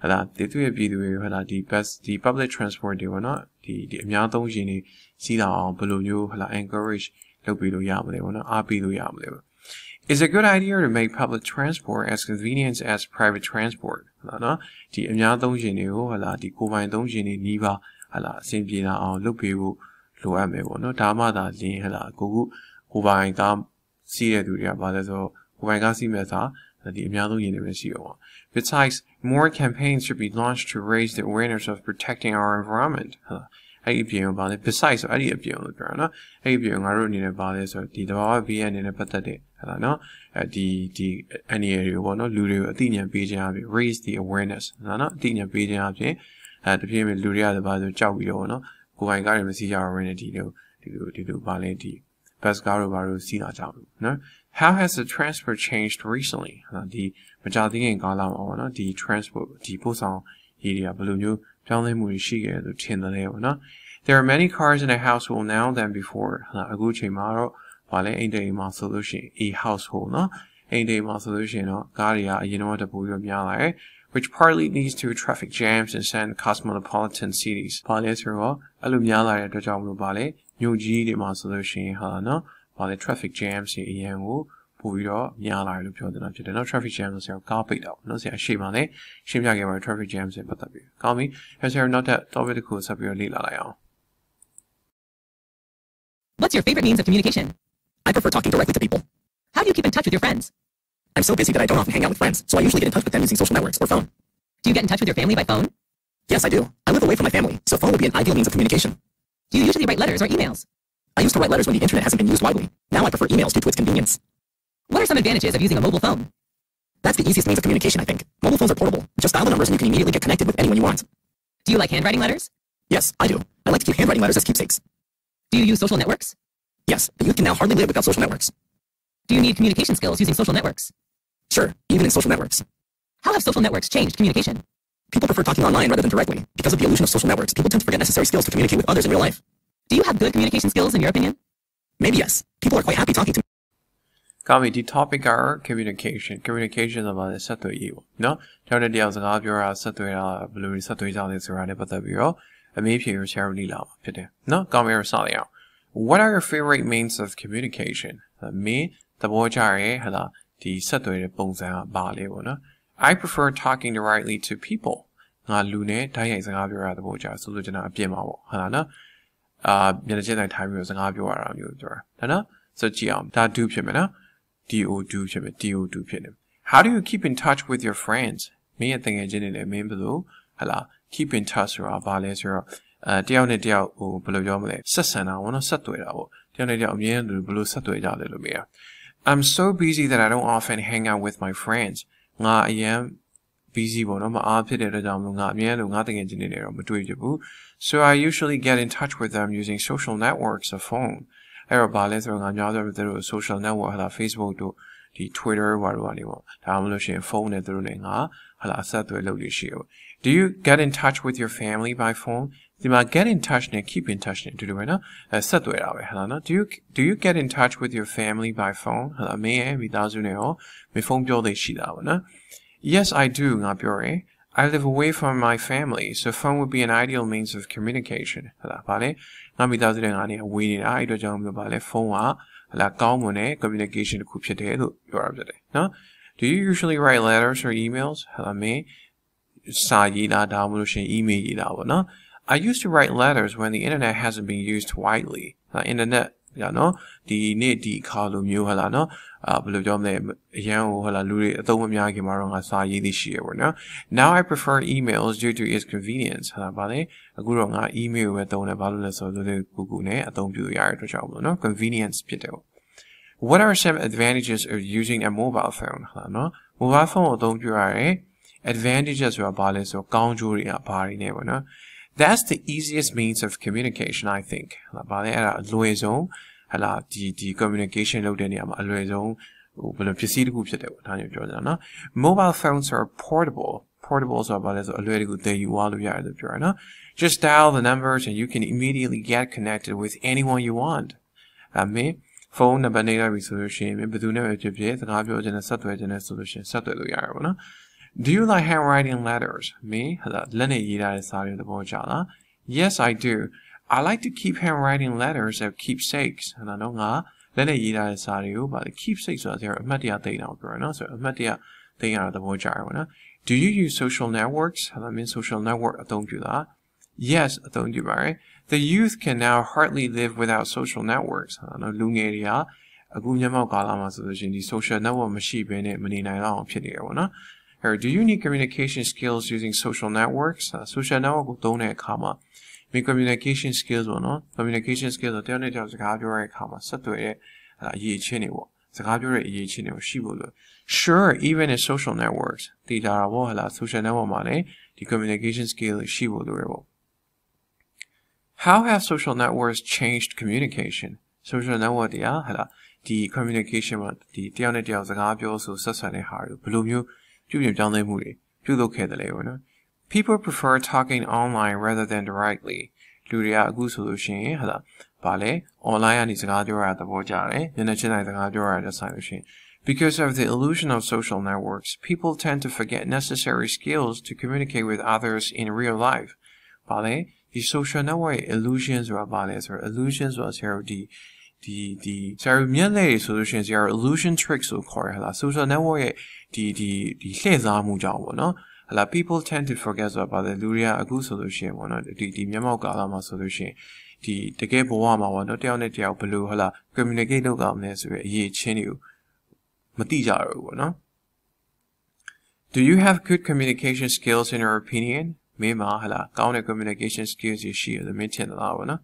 ဟာလာဒီသူ့ရဲ့ပြည်သူတွေဟာလာဒီ bus ဒီ public transport တွေပေါ့နော်ဒီအများသုံးရှင်တွေစီးလာအောင်ဘယ်လိုမျိုးဟာလာ encourage လုပ်ပြီးလို့ရမလဲပေါ့နော်အားပေးလို့ရမလဲပေါ့ It's a good idea to make public transport as convenient as private transport နော်ဒီအများသုံးရှင်တွေကိုဟာလာဒီကိုယ်ပိုင်သုံးရှင်တွေနီးပါဟာလာအဆင်ပြေလာအောင်လုပ်ပေးဖို့လိုအပ်မယ်ပေါ့နော်ဒါမှသာလင်းဟာလာကိုပိုင်ကစီးတဲ့သူတွေကဘာလဲဆိုကိုယ်ပိုင်ကစီးမဲ့သာဒီအများဆုံးရင်တွေပဲရှိတော့ Besides, more campaigns should be launched to raise the awareness of protecting our environment. အဲ့ဒီပြင်ဘာလဲ besides ဆိုအဲ့ဒီအပြင်လို့ပြောတာနော်အဲ့ဒီပြင်ငါတို့အနေနဲ့ဘာလဲဆိုဒီတဘာဝဘေးအနေနဲ့ပတ်သက်တဲ့ဟာလားနော်ဒီအနေရတွေပေါ့နော်လူတွေကိုအသိဉာဏ်ပေးခြင်းအပြင် raise the awareness နော်အသိဉာဏ်ပေးခြင်းအပြင်တပြည့်မဲ့လူတွေကဘာဆိုကြောက်ပြီးတော့နော်ကိုယ်ပိုင်ကားတွေမစီးကြရဘဲနဲ့ဒီလိုဘာလဲဒီ bus ကားတို့ဘာလို့စီးလာကြဘူးနော် How has the transport changed recently? ဒီမကြသေးခင်ကာလမှာပေါ့နော်ဒီ transport ဒီပို့ဆောင်ရေးတွေကဘယ်လိုမျိုးပြောင်းလဲမှုတွေရှိခဲ့လို့ထင်တယ်လေပေါ့နော် There are many cars in a household now than before. အခုချိန်မှာတော့ဘာလဲအိမ်တိမ်မှာဆိုလို့ရှိရင် a household နော်အိမ်တိမ်မှာဆိုလို့ရှိရင်တော့ကားတွေကအရင်တော့တပူပြီးများလာတယ် which partly leads to traffic jams in some cosmopolitan cities. ဘာလဲဆိုတော့အဲ့လိုများလာတဲ့အတွက်ကြောင့်မလို့ဘာလဲမြို့ကြီးတွေမှာဆိုလို့ရှိရင်ဟာနော်ဘာလဲ traffic jams တွေအရင်ကိုပို့ပြီးတော့များလာတယ်လို့ပြောနေတာဖြစ်တယ်နော် traffic jam ဆိုတော့ကားပိတ်တာပေါ့နော်ဆရာရှေ့မှာလည်းရှင်းပြခဲ့ပါတယ် traffic jam တွေပတ်သက်ပြီးကောင်းပြီအဲ့ဆရာနောက်ထပ် topic တစ်ခုဆက်ပြီးတော့လေ့လာလိုက်အောင် What's your favorite means of communication? I prefer talking directly to people. How do you keep in touch with your friends? I'm so busy that I don't often hang out with friends, so I usually get in touch with them using social networks or phone. Do you get in touch with your family by phone? Yes, I do. I live away from my family, so phone would be an ideal means of communication. Do you usually write letters or emails? I used to write letters when the internet hasn't been used widely. Now I prefer emails due to its convenience. What are some advantages of using a mobile phone? That's the easiest means of communication, I think. Mobile phones are portable. Just dial the numbers and you can immediately get connected with anyone you want. Do you like handwriting letters? Yes, I do. I like to keep handwriting letters as keepsakes. Do you use social networks? Yes, the youth can now hardly live without social networks. Do you need communication skills using social networks? Sure, even in social networks. How have social networks changed communication? People prefer talking online rather than directly. Because of the illusion of social networks, people tend to forget necessary skills to communicate with others in real life. Do you have good communication skills in your opinion? Maybe yes. People are quite happy talking to me. ကောင်းပြီဒီ topic က communication ဆိုတာလည်းဆက်သွယ်ရေးပေါ့နော်တယောက်နဲ့တယောက်စကားပြောတာဆက်သွယ်တာဘယ်လိုဆက်သွယ်ကြလဲဆိုတာနဲ့ပတ်သက်ပြီးတော့အမေးဖြေရ share လုပ်လာမှာဖြစ်တယ်နော်ကောင်းပြီစလိုက်အောင် What are your favorite means of communication မင်းသဘောကျရဲဟလာဒီဆက်သွယ်တဲ့ပုံစံကဘာလဲပေါ့နော် I prefer talking directly to people ငါလူနဲ့တိုက်ရိုက်စကားပြောရတဲ့သဘောကျဆိုလို့ကျွန်တော်အပြစ်မှာပေါ့ဟုတ်လားနော်မျက်နှာချင်းတိုင်းထိုင်ပြီးစကားပြောရတာမျိုးပြောတာနော်ဆိုကြည့်အောင်ဒါ do ဖြစ်မယ်နော်DO2 ဖြစ်မယ် DO2 ဖြစ်တယ် How do you keep in touch with your friends မင်းရဲ့တကယ်ချင်းတွေလည်းမင်းဘယ်လိုဟလာ keep in touch ဆိုတာဘာလဲဆိုတော့တယောက်နဲ့တယောက်ဟိုဘယ်လိုပြောမလဲဆက်ဆံတာပေါ့နော်ဆက်သွယ်တာပေါ့တယောက်နဲ့တယောက်အမြဲတမ်းဘယ်လိုဆက်သွယ်ကြလဲလို့မေးတာ I'm so busy that I don't often hang out with my friends ငါအရင် busy ပေါ့နော်မအားဖြစ်တဲ့အတွက်ကြောင့်ငါအမြဲတမ်းငါတကယ်ချင်းတွေတော့မတွေ့ဖြစ်ဘူး So I usually get in touch with them using social networks or phone အဲ့တော့ဘာလဲဆိုတော့ငါများဆိုတော့သူတို့ social network ဟာ Facebook တို့ the Twitter ဘာလို့ကနေပေါ့ဒါမှမဟုတ်ရှင်ဖုန်းနဲ့သူတို့နဲ့ငါဟာလာအဆက်အသွယ်လုပ်လို့ရှိရပေါ့ Do you get in touch with your family by phone ဒီမှာ get in touch နဲ့ keep in touch နဲ့တူတယ်ပဲနော်ဆက်သွယ်တာပဲဟာလားနော် Do you get in touch with your family by phone ဟာလားမင်းရဲ့မိသားစုနဲ့ရောမဖုန်းပြောသိရှိတာပေါ့နော် Yes I do ငါပြောရယ် I live away from my family so phone would be an ideal means of communication ဟာလားဗာလေငါမိသားစုနဲ့ငါနေဝေးနေတာအဲ့အတွက်ကြောင့်ပြောပါလေဖုန်းကဟာလားကောင်းမွန်တဲ့ communication တစ်ခုဖြစ်တယ်လို့ပြောရဖြစ်တယ်နော် Do you usually write letters or emails ဟာလားမင်းစာရေးတာဒါမှမဟုတ်ရှင် email ရေးတာပေါ့နော် I used to write letters when the internet hasn't been used widely. Internet, you know, the net the column you hala no, below jom the young hala luri at the woman marong asayi this year or no. Now I prefer emails due to its convenience. Hala bale, a gurong email with the balance of the Google ne, at the yard no convenience pito. What are some advantages of using a mobile phone? Hala no, mobile phone don't you are advantages of balance or conjury a party never no. That's the easiest means of communication, I think. Liaison, the communication Mobile phones are portable. Portables are just dial the numbers and you can immediately get connected with anyone you want. Phone number resolution, solution. Do you like handwriting letters? Me? Yes, I do. I like to keep handwriting letters as keepsakes. Keepsakes Do you use social networks? Social network don't do that. Yes, don't do that. The youth can now hardly live without social networks. Social network do you need communication skills using social networks? Social network don't have comma. Communication skills or no? Communication skills are the comma. Sure, even in social networks, the social network the communication skills she will do. How have social networks changed communication? Social network the communication People prefer talking online rather than directly. Because of the illusion of social networks, people tend to forget necessary skills to communicate with others in real life. The social network illusions or illusions was the solutions are illusion tricks of social network people tend to forget about the luria agu solution the myamao kalama solution the tege bowa ma wa no tayaw ne tayaw belu hala communicate လုပ်ကောင်းလဲဆိုရအရေးချင်းတွေကိုမသိကြတော့ဘူးပေါ့နော် Do you have good communication skills in your opinion မင်းမှာhala ကောင်းတဲ့ communication skills ရှိရတယ်မင်းထင်လားပေါ့နော်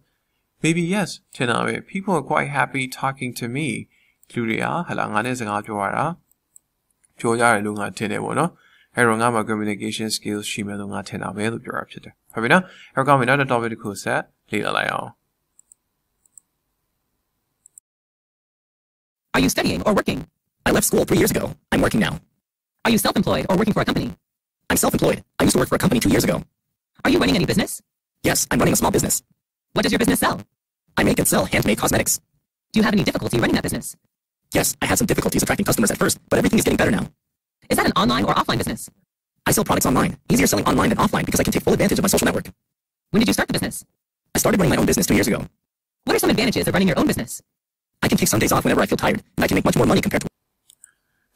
Maybe yes ထင်တာပဲ People are quite happy talking to me လူတွေကhala ငါနဲ့စကားပြောရတာပြောကြတယ်လို့ငါထင်တယ်ပေါ့နော်အဲ့တော့ငါမှာ communication skills ရှိမယ်လို့ငါထင်တာပဲလို့ပြောရဖြစ်တယ်ဟုတ်ပြီနော်အဲ့တော့နောက်တစ် topic တစ်ခုဆက်လေ့လာလိုက်အောင် Are you studying or working? I left school 3 years ago. I'm working now. Are you self-employed or working for a company? I'm self-employed. I used to work for a company 2 years ago. Are you running any business? Yes, I'm running a small business. What does your business sell? I make and sell handmade cosmetics. Do you have any difficulty running that business? Yes, I had some difficulties attracting customers at first, but everything is getting better now. Is that an online or offline business? I sell products online. Easier selling online than offline because I can take full advantage of my social network. When did you start the business? I started running my own business 2 years ago. What are some advantages of running your own business? I can take some days off whenever I feel tired, and I can make much more money compared to...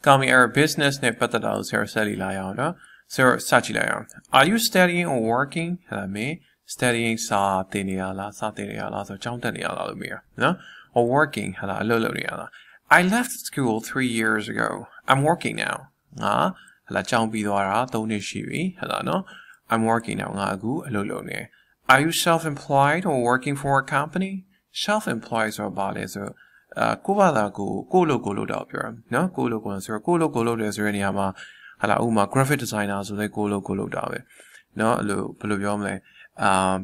Kami our business နဲ့ပတ်သက်တာကိုဆရာဆက်လိုက်အောင်နော်ဆရာစကြည့်လိုက်အောင် Are you studying or working ဟာမင်း studying စာသင်နေရလားစာသင်နေရလားဆိုတော့ကျောင်းတက်နေရလားလို့မေးတာနော် or working ဟာအလုပ်လုပ်နေရလား I left school 3 years ago. I'm working now. ငါဟာလာကျောင်းပြီးသွားတာ3နှစ်ရှိပြီဟာလာနော် I'm working now ငါအခုအလုပ်လုပ်နေ Are you self-employed or working for a company? Self-employed ဆိုတော့ဘာလဲဆိုကိုယ့်ဘာသာကိုယ့်ကိုလုပ်တာပြောရနော်ကိုယ့်ကိုဆိုတော့ကိုယ့်ကိုလုပ်တယ်ဆိုတဲ့နေရာမှာဟာလာဥမာ graphic designer ဆိုလဲကိုယ့်လုပ်တာပဲနော်အဲ့လိုဘယ်လိုပြောမလဲ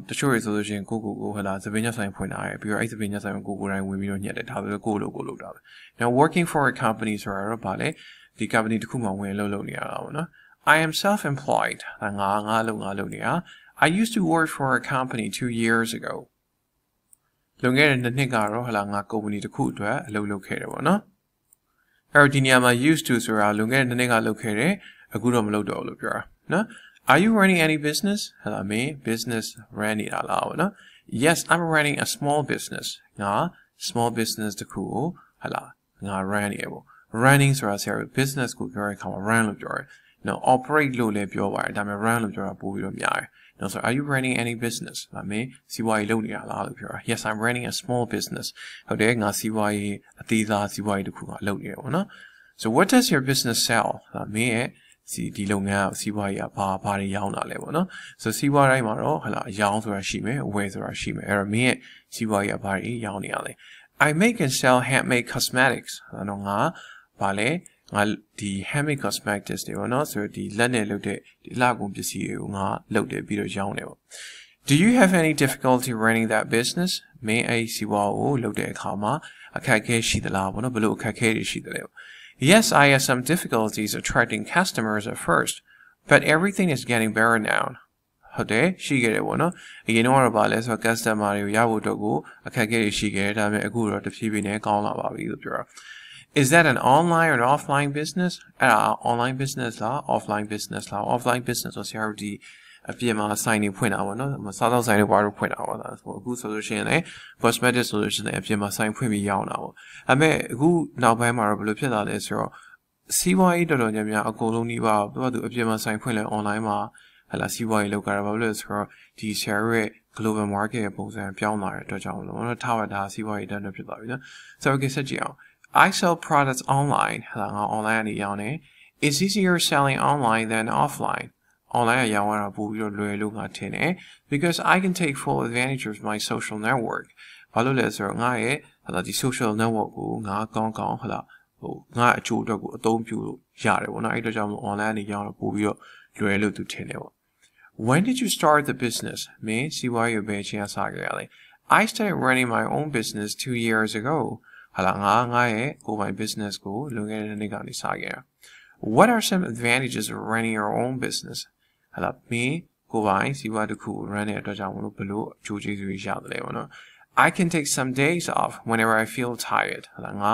တချို့ရဆိုလို့ရှိရင်ကိုဟလာသပင်းညဆိုင်ဖွင့်ထားတယ်ပြီးတော့အဲ့သပင်းညဆိုင်ကိုကိုယ်တိုင်ဝင်ပြီးတော့ညက်တယ်ဒါဆိုတော့ကိုလုပ်တာပဲ Now working for a company ဆိုတာတော့ဗာလေဒီ company တစ်ခုမှဝင်လုပ်နေရတာပေါ့နော် I am self-employed ငါလုပ်နေတာ I used to work for a company 2 years ago လွန်ခဲ့တဲ့နှစ်ကတော့ဟလာငါ company တစ်ခုအတွက်အလုပ်လုပ်ခဲ့တယ်ပေါ့နော်အဲ့တော့ဒီနေရာမှာ used to ဆိုတာလွန်ခဲ့တဲ့နှစ်ကလုပ်ခဲ့တယ်အခုတော့မလုပ်တော့ဘူးလို့ပြောတာနော် Are you running any business ဟလာမင်း business run နေတာလားပေါ့နော် Yes I'm running a small business ငါ small business တစ်ခုကိုဟလာငါ run နေရပေါ့ running ဆိုတာဆရာ business ကိုပြောတဲ့အခါမှာ run လို့ပြောတယ် No operate လို့လည်းပြောပါတယ်ဒါပေမဲ့ run လို့ပြောတာပို့ပြီးတော့များတယ် No so are you running any business ဟလာမင်းစီးပွားရေးလုပ်နေတာလားလို့ပြောတာ Yes I'm running a small business ဟုတ်တယ်ငါစီးပွားရေးအသေးစားစီးပွားရေးတစ်ခုကလုပ်နေတယ်ပေါ့နော် So what does your business sell ဟလာမင်းရဲ့ဒီလုပ်ငန်းစီးပွားရေးကဘာတွေရောင်းတာလဲပေါ့နော် So စီးပွားတိုင်းမှာတော့ဟလာရောင်းဆိုတာရှိမယ်အဝယ်ဆိုတာရှိမယ်အဲ့တော့မင်းရဲ့စီးပွားရေးကဘာတွေရောင်းနေရလဲ I make and sell handmade cosmetics တော့ငါဘာလဲငါဒီ handmade cosmetics တွေပေါ့နော်ဆိုတော့ဒီလက်နဲ့လုပ်တဲ့ဒီအလှကုန်ပစ္စည်းတွေကိုငါလုပ်တယ်ပြီးတော့ရောင်းတယ်ပေါ့ Do you have any difficulty running that business မင်းအဲ့စီးပွားကိုလုပ်တဲ့အခါမှာအခက်အခဲရှိသလားပေါ့နော်ဘယ်လိုအခက်အခဲတွေရှိသလဲ Yes, I had some difficulties attracting customers at first, but everything is getting better now. ဟုတ်တယ်ရှိခဲ့တယ်ပေါ့နော်အရင်တော့ဗာလဲဆိုတော့ customer တွေကိုရဖို့အတွက်ကိုအခက်အခဲတွေရှိခဲ့တယ်ဒါပေမဲ့အခုတော့တဖြည်းဖြည်းနဲ့ကောင်းလာပါပြီလို့ပြောတာ Is that an online or an offline business? Online business လား offline business လား offline business ဆိုဆရာတို့ဒီအပြင်မှာဆိုင်တွေဖွင့်တာပေါ့နော်စားသောက်ဆိုင်တွေဘာလို့ဖွင့်တာပေါ့လားအခုဆိုလို့ရှိရင်လည်း cosmetic ဆိုလို့ရှိရင်အပြင်မှာဆိုင်ဖွင့်ပြီးရောင်းတာပေါ့ဒါပေမဲ့အခုနောက်ပိုင်းမှာတော့ဘယ်လိုဖြစ်လာလဲဆိုတော့စီးပွားရေးတော်တော်များများအကုန်လုံးနှီးပါသူအပြင်မှာဆိုင်ဖွင့်လဲ online မှာဟလာစီးပွားရေးလုပ်ကြတာဘာလို့လဲဆိုတော့ဒီ share ရဲ့ global market ရဲ့ပုံစံပြောင်းလာတဲ့အတွက်ကြောင့်လို့ထားပါဒါစီးပွားရေးတန်းတော့ဖြစ်သွားပြီနော်ဆိုတော့ဆက်ကြည့်အောင် I sell products online ဟလာငါ online ကနေရောင်းတယ် It's easier selling online than offline online ရောင်းရတာပို့ပြီးတော့လွယ်လို့ငါထင်တယ် because I can take full advantage of my social network ဘာလို့လဲဆိုတော့ငါရဲ့ဟလာဒီ social network ကိုငါကောင်းဟလာငါအကျိုးအတွက်ကိုအသုံးပြုလို့ရတယ်ပေါ့နော်အဲ့တော့ကြောင့်မို့ online နေရောင်းတော့ပို့ပြီးတော့လွယ်လို့သူထင်တယ်ပေါ့ When did you start the business မင်းစီးပွားရေးဘယ်ချိန်ကစခဲ့ရလဲ I started running my own business 2 years ago ဟလာငါရဲ့ကိုယ်ပိုင် business ကိုလွန်ခဲ့တဲ့နှစ်ကနေစခဲ့တာ What are some advantages of running your own business ဟလာမင်းကိုယ်ပိုင်စီးပွားတစ်ခု run တဲ့အတွက်ကြောင့်မလို့ဘလို့အကျိုးကျေးဇူးတွေရတယ်ပေါ့နော် I can take some days off whenever I feel tired ဟလာငါ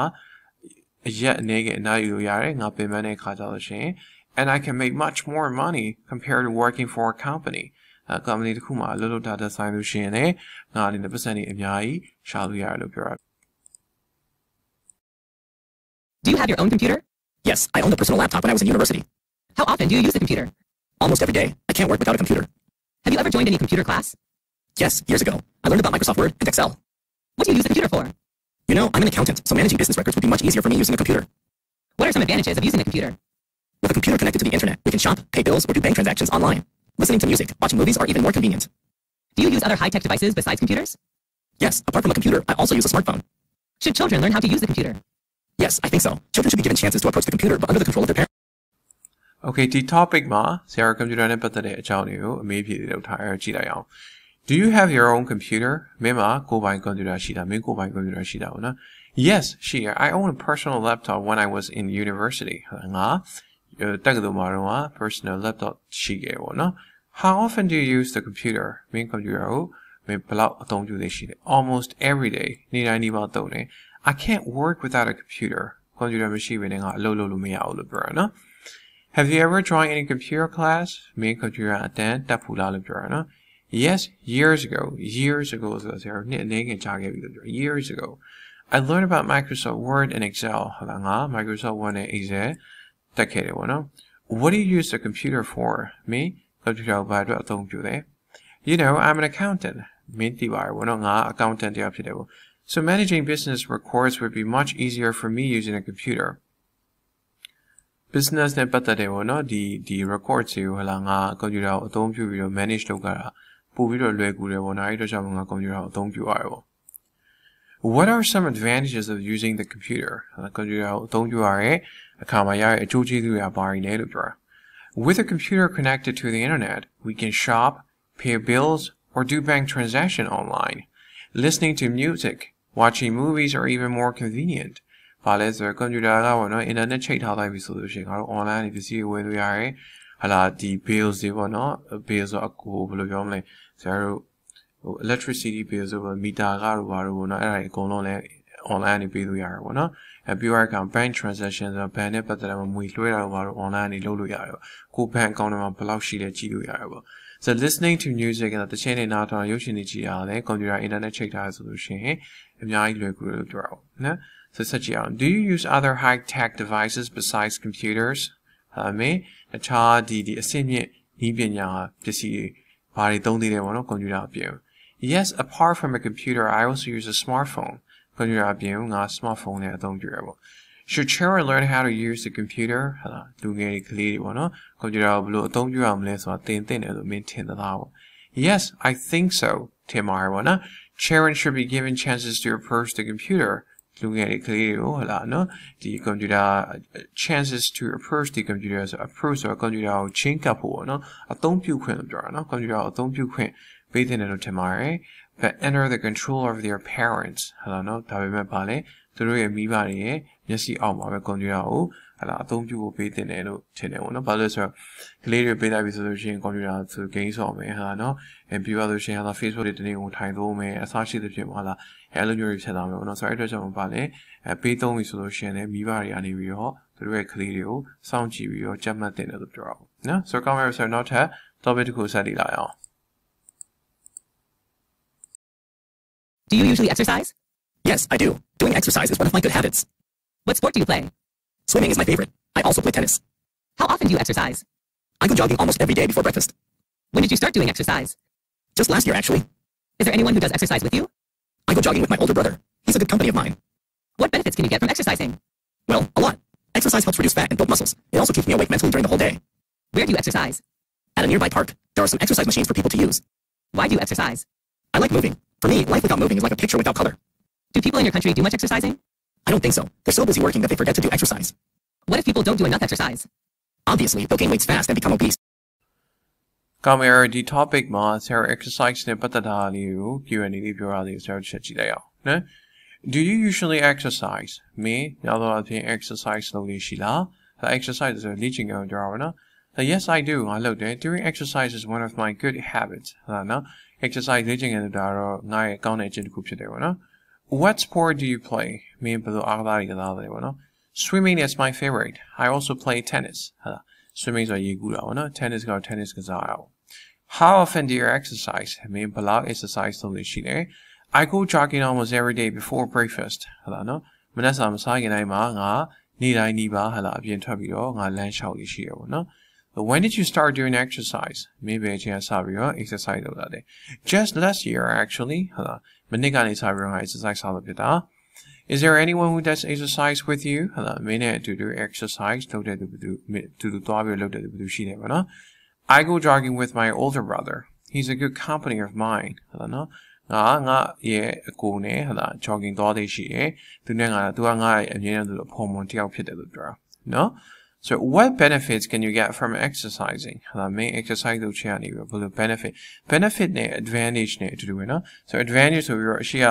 အရက်အနေနဲ့အနားယူလို့ရတယ်ငါပင်ပန်းတဲ့ခါကြလို့ရှိရင် and I can make much more money compared to working for a company company တစ်ခုမှာအလုပ်လုပ်တာတဲ့ဆိုင်လို့ရှိရင်လည်းငါအနေနဲ့ပတ်စံတွေအများကြီးရှာလို့ရတယ်လို့ပြောတာ Do you have your own computer? Yes, I owned a personal laptop when I was in university. How often do you use the computer? Almost every day. I can't work without a computer. Have you ever joined any computer class? Yes, years ago. I learned about Microsoft Word and Excel. What do you use the computer for? You know, I'm an accountant, so managing business records would be much easier for me using a computer. What are some advantages of using a computer? With a computer connected to the internet, we can shop, pay bills, or do bank transactions online. Listening to music, watching movies are even more convenient. Do you use other high-tech devices besides computers? Yes, apart from a computer, I also use a smartphone. Should children learn how to use the computer? Yes, I think so. Children should be given chances to approach the computer, but under the control of their parents. Okay, ဒီ topic မှာဆရာ computer နဲ့ပတ်သက်တဲ့အကြောင်းတွေကိုအမေးဖြေလုပ်ထားရကြည့်လိုက်အောင် Do you have your own computer မင်းမှာကိုယ်ပိုင် computer ရှိတာမင်းကိုယ်ပိုင် computer ရှိတာပေါ့နော် Yes, sure. I own a personal laptop when I was in university ငါတက္ကသိုလ်မှာတော့ personal laptop ရှိခဲ့ပေါ့နော် How often do you use the computer မင်း computer ကိုမင်းဘယ်လောက်အသုံးပြုနေရှိလဲ Almost every day နေ့တိုင်းနေ့မှသုံးတယ် I can't work without a computer ကွန်ပျူတာမရှိဘဲနဲ့ငါအလုပ်လုပ်လို့မရဘူးလို့ပြောရနော် Have you ever joined any computer class မင်း computer အတန်းတက်ဖူးလားလို့ပြောရနော် Yes, years ago ဆိုတော့ဆရာနှစ်အနေငယ်ကြာခဲ့ပြီလို့ပြော years ago I learned about Microsoft Word and Excel ဟာငါ Microsoft Word နဲ့ Excel တက်ခဲ့တယ်ပေါ့နော် What do you use the computer for မင်း computer ကိုဘာအတွက်အသုံးပြုလဲ You know, I'm an accountant မင်းသိပါတယ်ပေါ့နော်ငါ accountant တယောက်ဖြစ်တယ်ပေါ့So managing business records would be much easier for me using a computer. Business နဲ့ပတ်သက်တယ်ပေါ့နော်ဒီ records တွေကိုဟလာငါ computer ကိုအသုံးပြုပြီးတော့ manage လုပ်ကြတာပို့ပြီးတော့လွယ်ကူတယ်ပေါ့နော်အဲ့တော့ကြောင့်ငါ computer ကိုအသုံးပြုရတယ်ပေါ့ What are some advantages of using the computer? Computer ကိုအသုံးပြုရတဲ့အခါမှာရတဲ့အကျိုးကျေးဇူးတွေဘာတွေလဲလို့ပြောတာ With a computer connected to the internet, we can shop, pay bills, or do bank transaction online. Listening to music, watching movies are even more convenient. ဘာလဲဆိုတော့ computer ကပေါ့နော် internet ချိတ်ထားလိုက်ပြီဆိုလို့ရှိရင်ငါတို့ online ပစ္စည်းဝယ်လို့ရတယ်ဟာလာဒီ bills တွေပေါ့နော် bills ဆိုအကူဘယ်လိုပြောမလဲဆရာတို့ဟို electricity bills ဆိုပေါ့ meter ကတို့ဘာတို့ပေါ့နော်အဲ့ဒါတွေအကုန်လုံးလည်း online နေပေးလို့ရတယ်ပေါ့နော်အပြီးတော့ bank transaction ဆိုတော့ bank နဲ့ပတ်သက်တဲ့ငွေလွှဲတာတို့ဘာတို့ online နေလုပ်လို့ရတယ်ပေါ့ကို bank account ထဲမှာဘယ်လောက်ရှိလဲကြည့်လို့ရတယ်ပေါ့ so listening to music ကတခြင်းနဲ့နားထောင်ရုပ်ရှင်တွေကြည့်ရတယ် computer internet ချိတ်ထားဆိုလို့ရှိရင်အများကြီးလွယ်ကူလို့ပြောတာပေါ့နော် so such a do you use other high-tech devices besides computers အခြားဒီအဆင့်မြင့်နည်းပညာပစ္စည်းတွေဘာတွေသုံးသေးတယ်ပေါ့နော် computer အပြင် yes apart from a computer I also use a smartphone computer အပြင်ငါ smartphone နဲ့အသုံးပြုရပေါ့ should children learn how to use the computer ဟာလားလူငယ်တွေကလေးတွေပေါ့နော် computer ကိုဘယ်လိုအသုံးပြုရမလဲဆိုတာသင်တယ်လို့မင်းထင်သလားပေါ့ yes I think so ထင်ပါတယ်ပေါ့နော် children should be given chances to approach the computer လူငယ်တွေကလေးတွေကိုဟလာနော်ဒီ computer chances to approach the computer ဆို approach ဆို computer ကိုချင်းကပ်ဖို့ပေါ့နော်အသုံးပြုခွင့်လို့ပြောတာနော် computer ကိုအသုံးပြုခွင့်ပေးတယ်လို့ထင်ပါတယ် but under the control of their parents ဟလာနော်ဒါပေမဲ့ဗာလေသူတို့ရဲ့မိဘတွေရဲ့မျက်စိအောက်မှာပဲ computer ကိုဟလာအသုံးပြုဖို့ပေးတယ်လို့ထင်တယ်ပေါ့နော်ဘာလို့လဲဆိုတော့ကလေးတွေပေးလိုက်ပြီဆိုလို့ရှိရင် computer ဆို game ဆော့မယ်ဟာနော်ပြီးပါလို့ရှိရင်ဟာ Facebook တွေတနေ့ကိုထိုင်သုံးမယ်အစားရှိသဖြင့်ဟာလာအဲ့လိုမျိုးတွေဖြစ်လာမယ်ပေါ့နော်ဆိုတော့အဲ့အတွက်ကြောင့်ပါလေပေးသုံးပြီဆိုလို့ရှိရင်လည်းမိဘတွေကနေပြီးတော့သူတို့ရဲ့ကလေးတွေကိုစောင့်ကြည့်ပြီးတော့ကြက်မှတ်တင်တယ်လို့ပြောတာပေါ့နော်ဆိုတော့ကောင်းမယ်ဆိုတော့နောက်ထပ် topic တစ်ခုဆက်ကြည့်လိုက်အောင် Do you usually exercise? Yes, I do. Doing exercise is one of my good habits. What sport do you play? Swimming is my favorite. I also play tennis. How often do you exercise? I go jogging almost every day before breakfast. When did you start doing exercise? Just last year, actually. Is there anyone who does exercise with you? I go jogging with my older brother. He's a good company of mine. What benefits can you get from exercising? Well, a lot. Exercise helps reduce fat and build muscles. It also keeps me awake mentally during the whole day. Where do you exercise? At a nearby park, there are some exercise machines for people to use. Why do you exercise? I like moving. For me, life without moving is like a picture without color. Do people in your country do much exercising? I don't think so. They're so busy working that they forget to do exercise. What if people don't do enough exercise? Obviously, they'll gain weight fast and become obese. ကောင်းပြီဒီ topic မှာ Sarah exercise နဲ့ပတ်သက်တာလေးကို Q&A လေးပြောရသေးတယ် Sarah ချက်ကြည့်လိုက်အောင်နော် Do you usually exercise မင်းများသောအားဖြင့် exercise လုပ်နေရှိလား exercise ဆိုလေ့ကျင့်ကြရအောင်နော် Yes I do ငါလုပ်တယ် Doing exercise is one of my good habits ဟုတ်နော် exercise လေ့ကျင့်ကြတာတော့ငါရဲ့ကောင်းတဲ့အကျင့်တစ်ခုဖြစ်တယ်ပေါ့နော် What sport do you play မင်းဘယ်လိုအားကစားတွေကစားတယ်ပေါ့နော် Swimming is my favorite I also play tennis ဟုတ် Swimming ဆိုရေကူးတာပေါ့နော် tennis က tennis ကစားရအောင် How often do you exercise မင်းဘယ်လောက် exercise လုပ်နေရှိလဲ I go jogging almost every day before breakfast ဟုတ်လားနော်မနက်စာမစားခင်တိုင်းမှာငါနေ့တိုင်းနီးပါဟလာအပြင်ထွက်ပြီးတော့ငါလမ်းလျှောက်နေရှိရပေါ့နော် When did you start doing exercise မင်းဘယ်ချိန်စပြီးတော့ exercise လုပ်လာတယ် Just last year actually ဟုတ်လားမနေ့ကနေစပြီးတော့ငါ exercise လုပ်ဖြစ်တာ Is there anyone who does exercise with you ဟုတ်လားမင်းနဲ့အတူတူ exercise လုပ်တဲ့သူဘယ်သူသွားပြီးလုပ်တဲ့သူဘယ်သူရှိတယ်ပေါ့နော် I go jogging with my older brother he's a good company of mine ဟုတ်လားနော်ငါရဲ့အကိုနဲ့ဟလာ jogging သွားသေးရှိတယ်သူနဲ့ငါသူကငါရဲ့အမြဲတမ်းသူ့ဖော်မွန်တယောက်ဖြစ်တယ်လို့ပြောတာနော် So what benefits can you get from exercising ဟလာ main exercise လုပ်ချင်နေပြီဘယ်လို benefit နဲ့ advantage နဲ့အတူတူပဲနော် So advantage ဆိုပြီးတော့အရှိက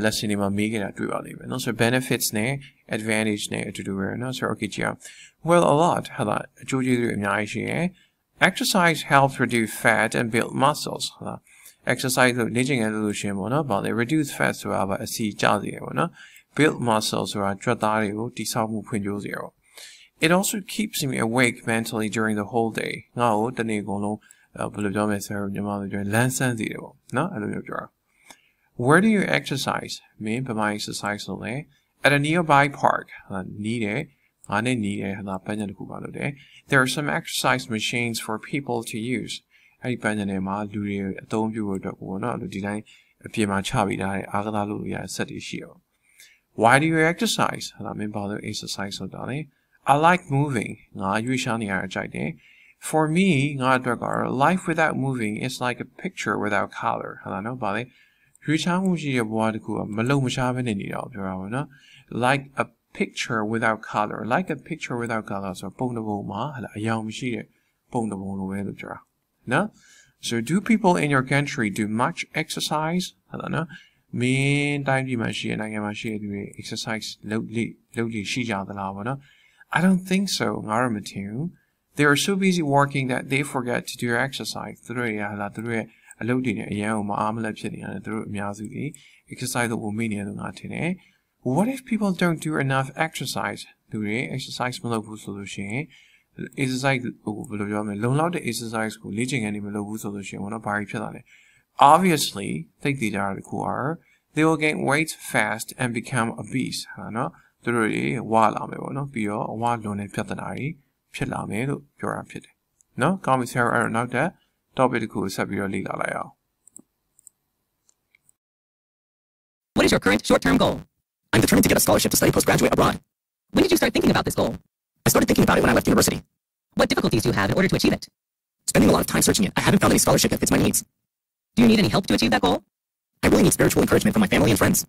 lesson တွေမှာမေးခဲ့တာတွေ့ပါလိမ့်မယ်နော် So benefits နဲ့ advantage နဲ့အတူတူပဲနော် So okay ကြည့်အောင် Well a lot ဟလာအကျိုးကျေးဇူးအများကြီးရှိတယ် Exercise helps reduce fat and build muscles ဟလာ exercise လို့လေ့ကျင့်ရလို့ရှင်ပေါ့နော်ဗာလေ reduce fat ဆိုတာဗာအစီကျစေရပေါ့နော် build muscles ဆိုတာကြွက်သားတွေကိုတိဆောက်မှုဖွံ့ဖြိုးစေရပေါ့ It also keeps me awake mentally during the whole day ငါ့ကိုတနေ့ကုန်လုံးဘယ်လိုပြောမလဲဆိုတော့မြန်မာလိုပြောရင်လန်းဆန်းစေတယ်ပေါ့နော်အဲ့လိုမျိုးပြောတာ Where do you exercise မင်းဘယ်မှာ exercise လုပ်လဲ At a nearby park နီးတယ်ငါနဲ့နီးတယ်ဟာပန်းခြံတစ်ခုပါလို့တယ် There are some exercise machines for people to use အဲ့ဒီပန်းခြံထဲမှာလူတွေအသုံးပြုဖို့အတွက်ပေါ့နော်ဒီတိုင်းအပြင်မှာချပေးထားတဲ့အားကစားလုပ်လို့ရတဲ့ဆက်တွေရှိအောင် Why do you exercise ဟာမင်းဘာလို့ exercise လုပ်တာလဲ I like moving ငါရွေးရှားနေရကြိုက်တယ် For me ငါအတွက်ကတော့ life without moving is like a picture without color ဟာနော်ဗာလေရွေးရှားမှုရှိတဲ့ဘဝတစ်ခုကမလုံမရှားဘဲနေနေတာကိုပြောတာပေါ့နော် Like a picture without color like a picture without color ဆိုပုံတစ်ပုံမှာဟာအယောင်မရှိတဲ့ပုံတစ်ပုံလိုပဲလို့ပြောတာနော် So do people in your country do much exercise? I don't know. Main time you exercise loudly I don't think so. They are so busy working that they forget to do exercise. What if people don't do enough exercise? Exercise exercise obviously they will gain weight fast and become obese. No? What is your current short-term goal? I'm determined to get a scholarship to study postgraduate abroad. When did you start thinking about this goal? I started thinking about it when I left university. What difficulties do you have in order to achieve it? Spending a lot of time searching it, I haven't found any scholarship that fits my needs. Do you need any help to achieve that goal? I really need spiritual encouragement from my family and friends.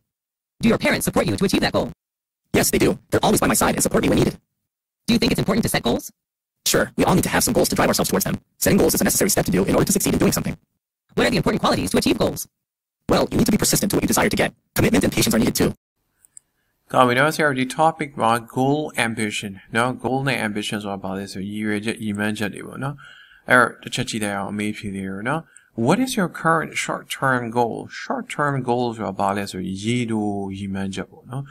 Do your parents support you to achieve that goal? Yes, they do. They're always by my side and support me when needed. Do you think it's important to set goals? Sure, we all need to have some goals to drive ourselves towards them. Setting goals is a necessary step to do in order to succeed in doing something. What are the important qualities to achieve goals? Well, you need to be persistent to what you desire to get. Commitment and patience are needed too. We know the topic about goal ambition. No, goal and ambitions are about this. You mentioned it, no? No? What is your current short-term goal? Short-term goals are about this. You mentioned, no?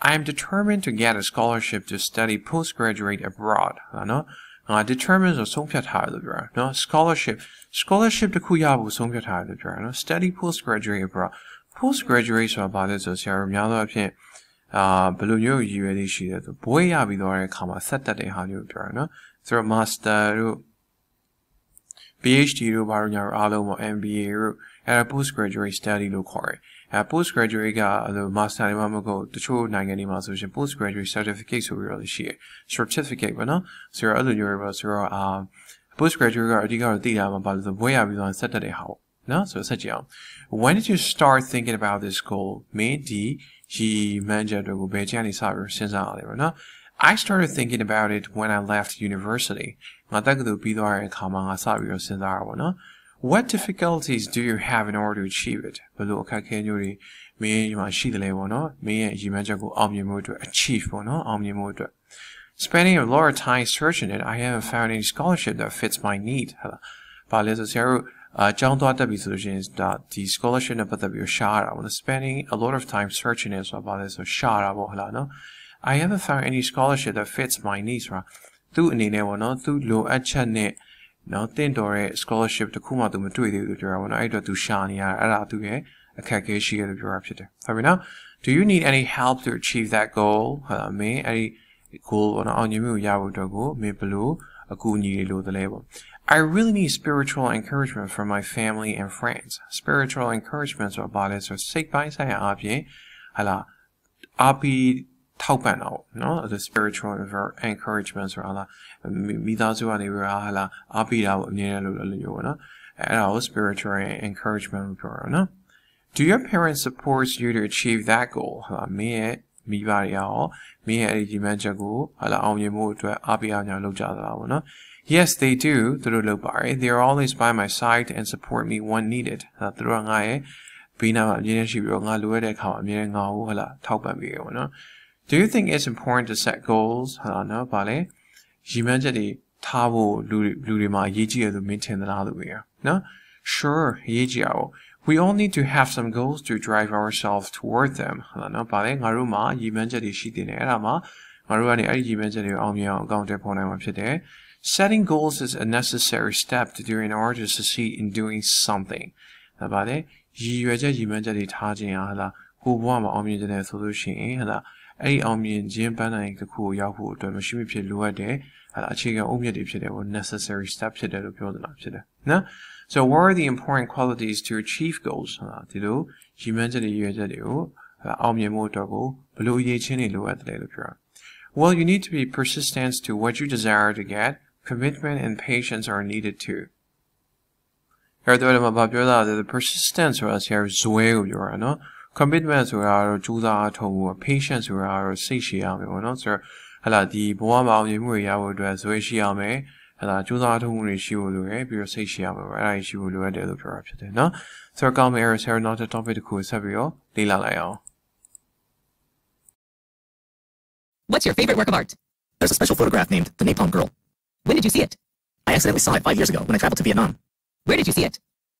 I am determined to get a scholarship to study postgraduate abroad. No? Determines a no scholarship to no study postgraduate abroad. Postgraduate about this is below you boy set that no through master PhD MBA and postgraduate study postgraduate master postgraduate certificate certificate postgraduate no so when did you start thinking about this goal? I started thinking about it when I left university. What difficulties do you have in order to achieve it? Spending a lot of time searching it, I haven't found any scholarship that fits my need. The scholarship spending a lot of time searching it about this I haven't found any scholarship that fits my needs. No, scholarship do you need any help to achieve that goal? I really need spiritual encouragement from my family and friends. Spiritual encouragement are about it, so sick by say no, the spiritual encouragements are spiritual encouragement. Do your parents support you to achieve that goal? Yes, they do. They are always by my side and support me when needed. Do you think it's important to set goals? No? Sure, we all need to have some goals to drive ourselves toward them. Setting goals is a necessary step to do in order to succeed in doing something. Necessary step So what are the important qualities to achieve goals? Well, you need to be persistent to what you desire to get. Commitment and patience are needed too. The persistence is commitment patience Hala the boa ma yimwe ya wo dwa so shi ya me hala ကြိုးစားထုံးမှုတွေရှိဖို့လိုတယ်ပြီးတော့စိတ်ရှိရမှာပဲအဲ့ဒါရှိဖို့လိုရတယ်လို့ပြောတာဖြစ်တယ်နော်ဆိုတော့ကောင်းမယ် error ဆက်နောက်တဲ့ topic တစ်ခုဆက်ပြီးတော့လေ့လာလိုက်အောင် What's your favorite work of art? There's a special photograph named The Napalm Girl. When did you see it? I accidentally saw it 5 years ago when I traveled to Vietnam. Where did you see it?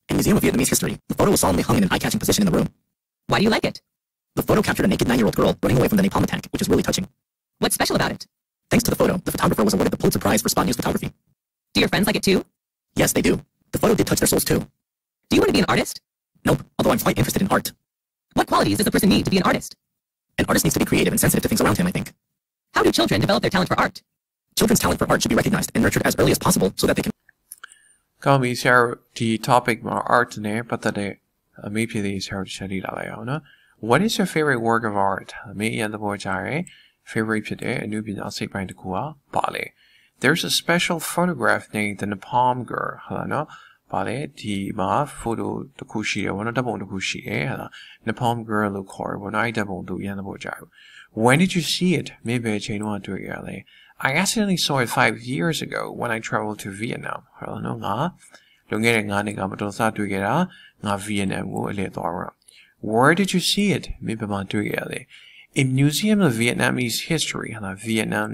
In the Museum of Vietnamese History, the photo was solemnly hung in an eye-catching position in the room. Why do you like it? The photo captured a naked 9-year-old girl running away from the napalm attack, which is really touching. What's special about it? Thanks to the photo, the photographer was awarded the Pulitzer Prize for spot news photography. Do your friends like it too? Yes, they do. The photo did touch their souls too. Do you want to be an artist? Nope, although I'm quite interested in art. What qualities does a person need to be an artist? An artist needs to be creative and sensitive to things around him, I think. How do children develop their talent for art? Children's talent for art should be recognized and nurtured as early as possible so that they can... ကောင်းပြီဆရာဒီ topic မှာ art နဲ့ပတ်သက်တဲ့အမေးဖြေလေးဆရာတို့ချက်လေ့လာလိုက်အောင်နော် What is your favorite work of art? အမေအရင်သဘောကျရဲ့ favorite ဖြစ်တဲ့အနုပညာစိတ်ပိုင်းတစ်ခုဟာပါလေ There's a special photograph named the Napalm Girl ဟုတ်လားနော်ပါလေဒီမှာ photo တစ်ခုရှိတယ်ဘောနော်ဓာတ်ပုံတစ်ခုရှိတယ်ဟုတ်လား Napalm Girl လို့ခေါ်တယ်ဘောနော်အဲ့ဓာတ်ပုံသူအရင်သဘောကျတယ် When did you see it? မင်းဘယ်အချိန်တုန်းကတွေ့ရလဲ I accidentally saw it 5 years ago when I traveled to Vietnam. ဟုတ်လားနော်ငါလွန်ခဲ့တဲ့9နှစ်ကမတော်စတွေ့ခဲ့တာငါ Vietnam ကိုအလည်သွားတာ Where did you see it? မင်းဘယ်မှာတွေ့ရလဲ In Museum of Vietnamese History ဟုတ်လား Vietnam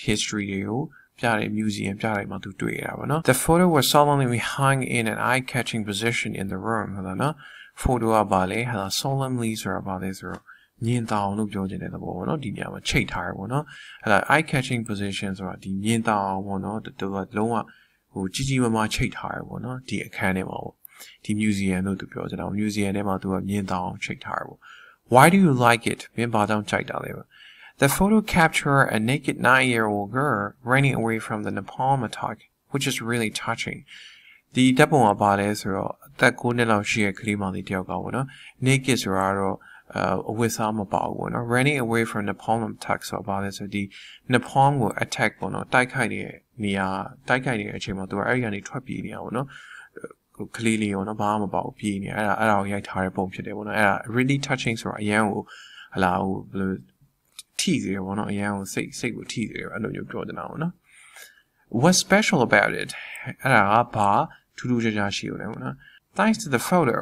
history တွေကိုပြတဲ့ museum ပြတဲ့မှာသူတွေ့ရတာပေါ့နော် The photo was solemnly hung in an eye-catching position in the room ဟုတ်လားနော် photo ကပါလေဟုတ်လား solemnly ဆိုတာပါလေဆိုတော့ညင်တောင်လို့ပြောချင်တဲ့သဘောပေါ့နော်ဒီနေရာမှာချိတ်ထားရပေါ့နော်အဲ့ဒါ eye catching position ဆိုတာဒီညင်တောင်ပေါ့နော်တူကလုံးဝဟိုကြီးကြီးမားမားချိတ်ထားရပေါ့နော်ဒီအခန်းထဲမှာပေါ့ဒီ museum လို့သူပြောကြတာ museum ထဲမှာသူကညင်တောင်ချိတ်ထားရပေါ့ Why do you like it မင်းဘာကြောင့်ကြိုက်တာလဲ The photo captured a naked 9-year-old girl running away from the napalm attack which is really touching ဒီဓာတ်ပုံကပါလဲဆိုတော့အသက်9နှစ်လောက်ရှိတဲ့ကလေးမလေးတယောက်ကပေါ့နော် naked ဆိုတာတော့အဝတ်စားမပါဘူးပေါ့နော် running away from napalm attack ဆိုပါလဲဆိုဒီ napalm ကို attack ပေါ့နော်တိုက်ခိုက်နေတဲ့နေရာတိုက်ခိုက်နေတဲ့အချိန်မှာသူကအဲ့ဒီကနေထွက်ပြေးနေတာပေါ့နော်ကလေးလေးရောနော်ဘာမှမပါဘူးပြေးနေအဲ့ဒါကိုရိုက်ထားတဲ့ပုံဖြစ်တယ်ပေါ့နော်အဲ့ဒါ really touching ဆိုတာအရန်ကိုဟလာဟိုဘယ်လိုထိစေတယ်ပေါ့နော်အရန်ကိုစိတ်ကိုထိစေတယ်အဲ့လိုမျိုးပြောနေတာပေါ့နော် What's special about it အဲ့ဒါကဘာထူးထူးခြားခြားရှိတယ်ပေါ့နော် Thanks to the photo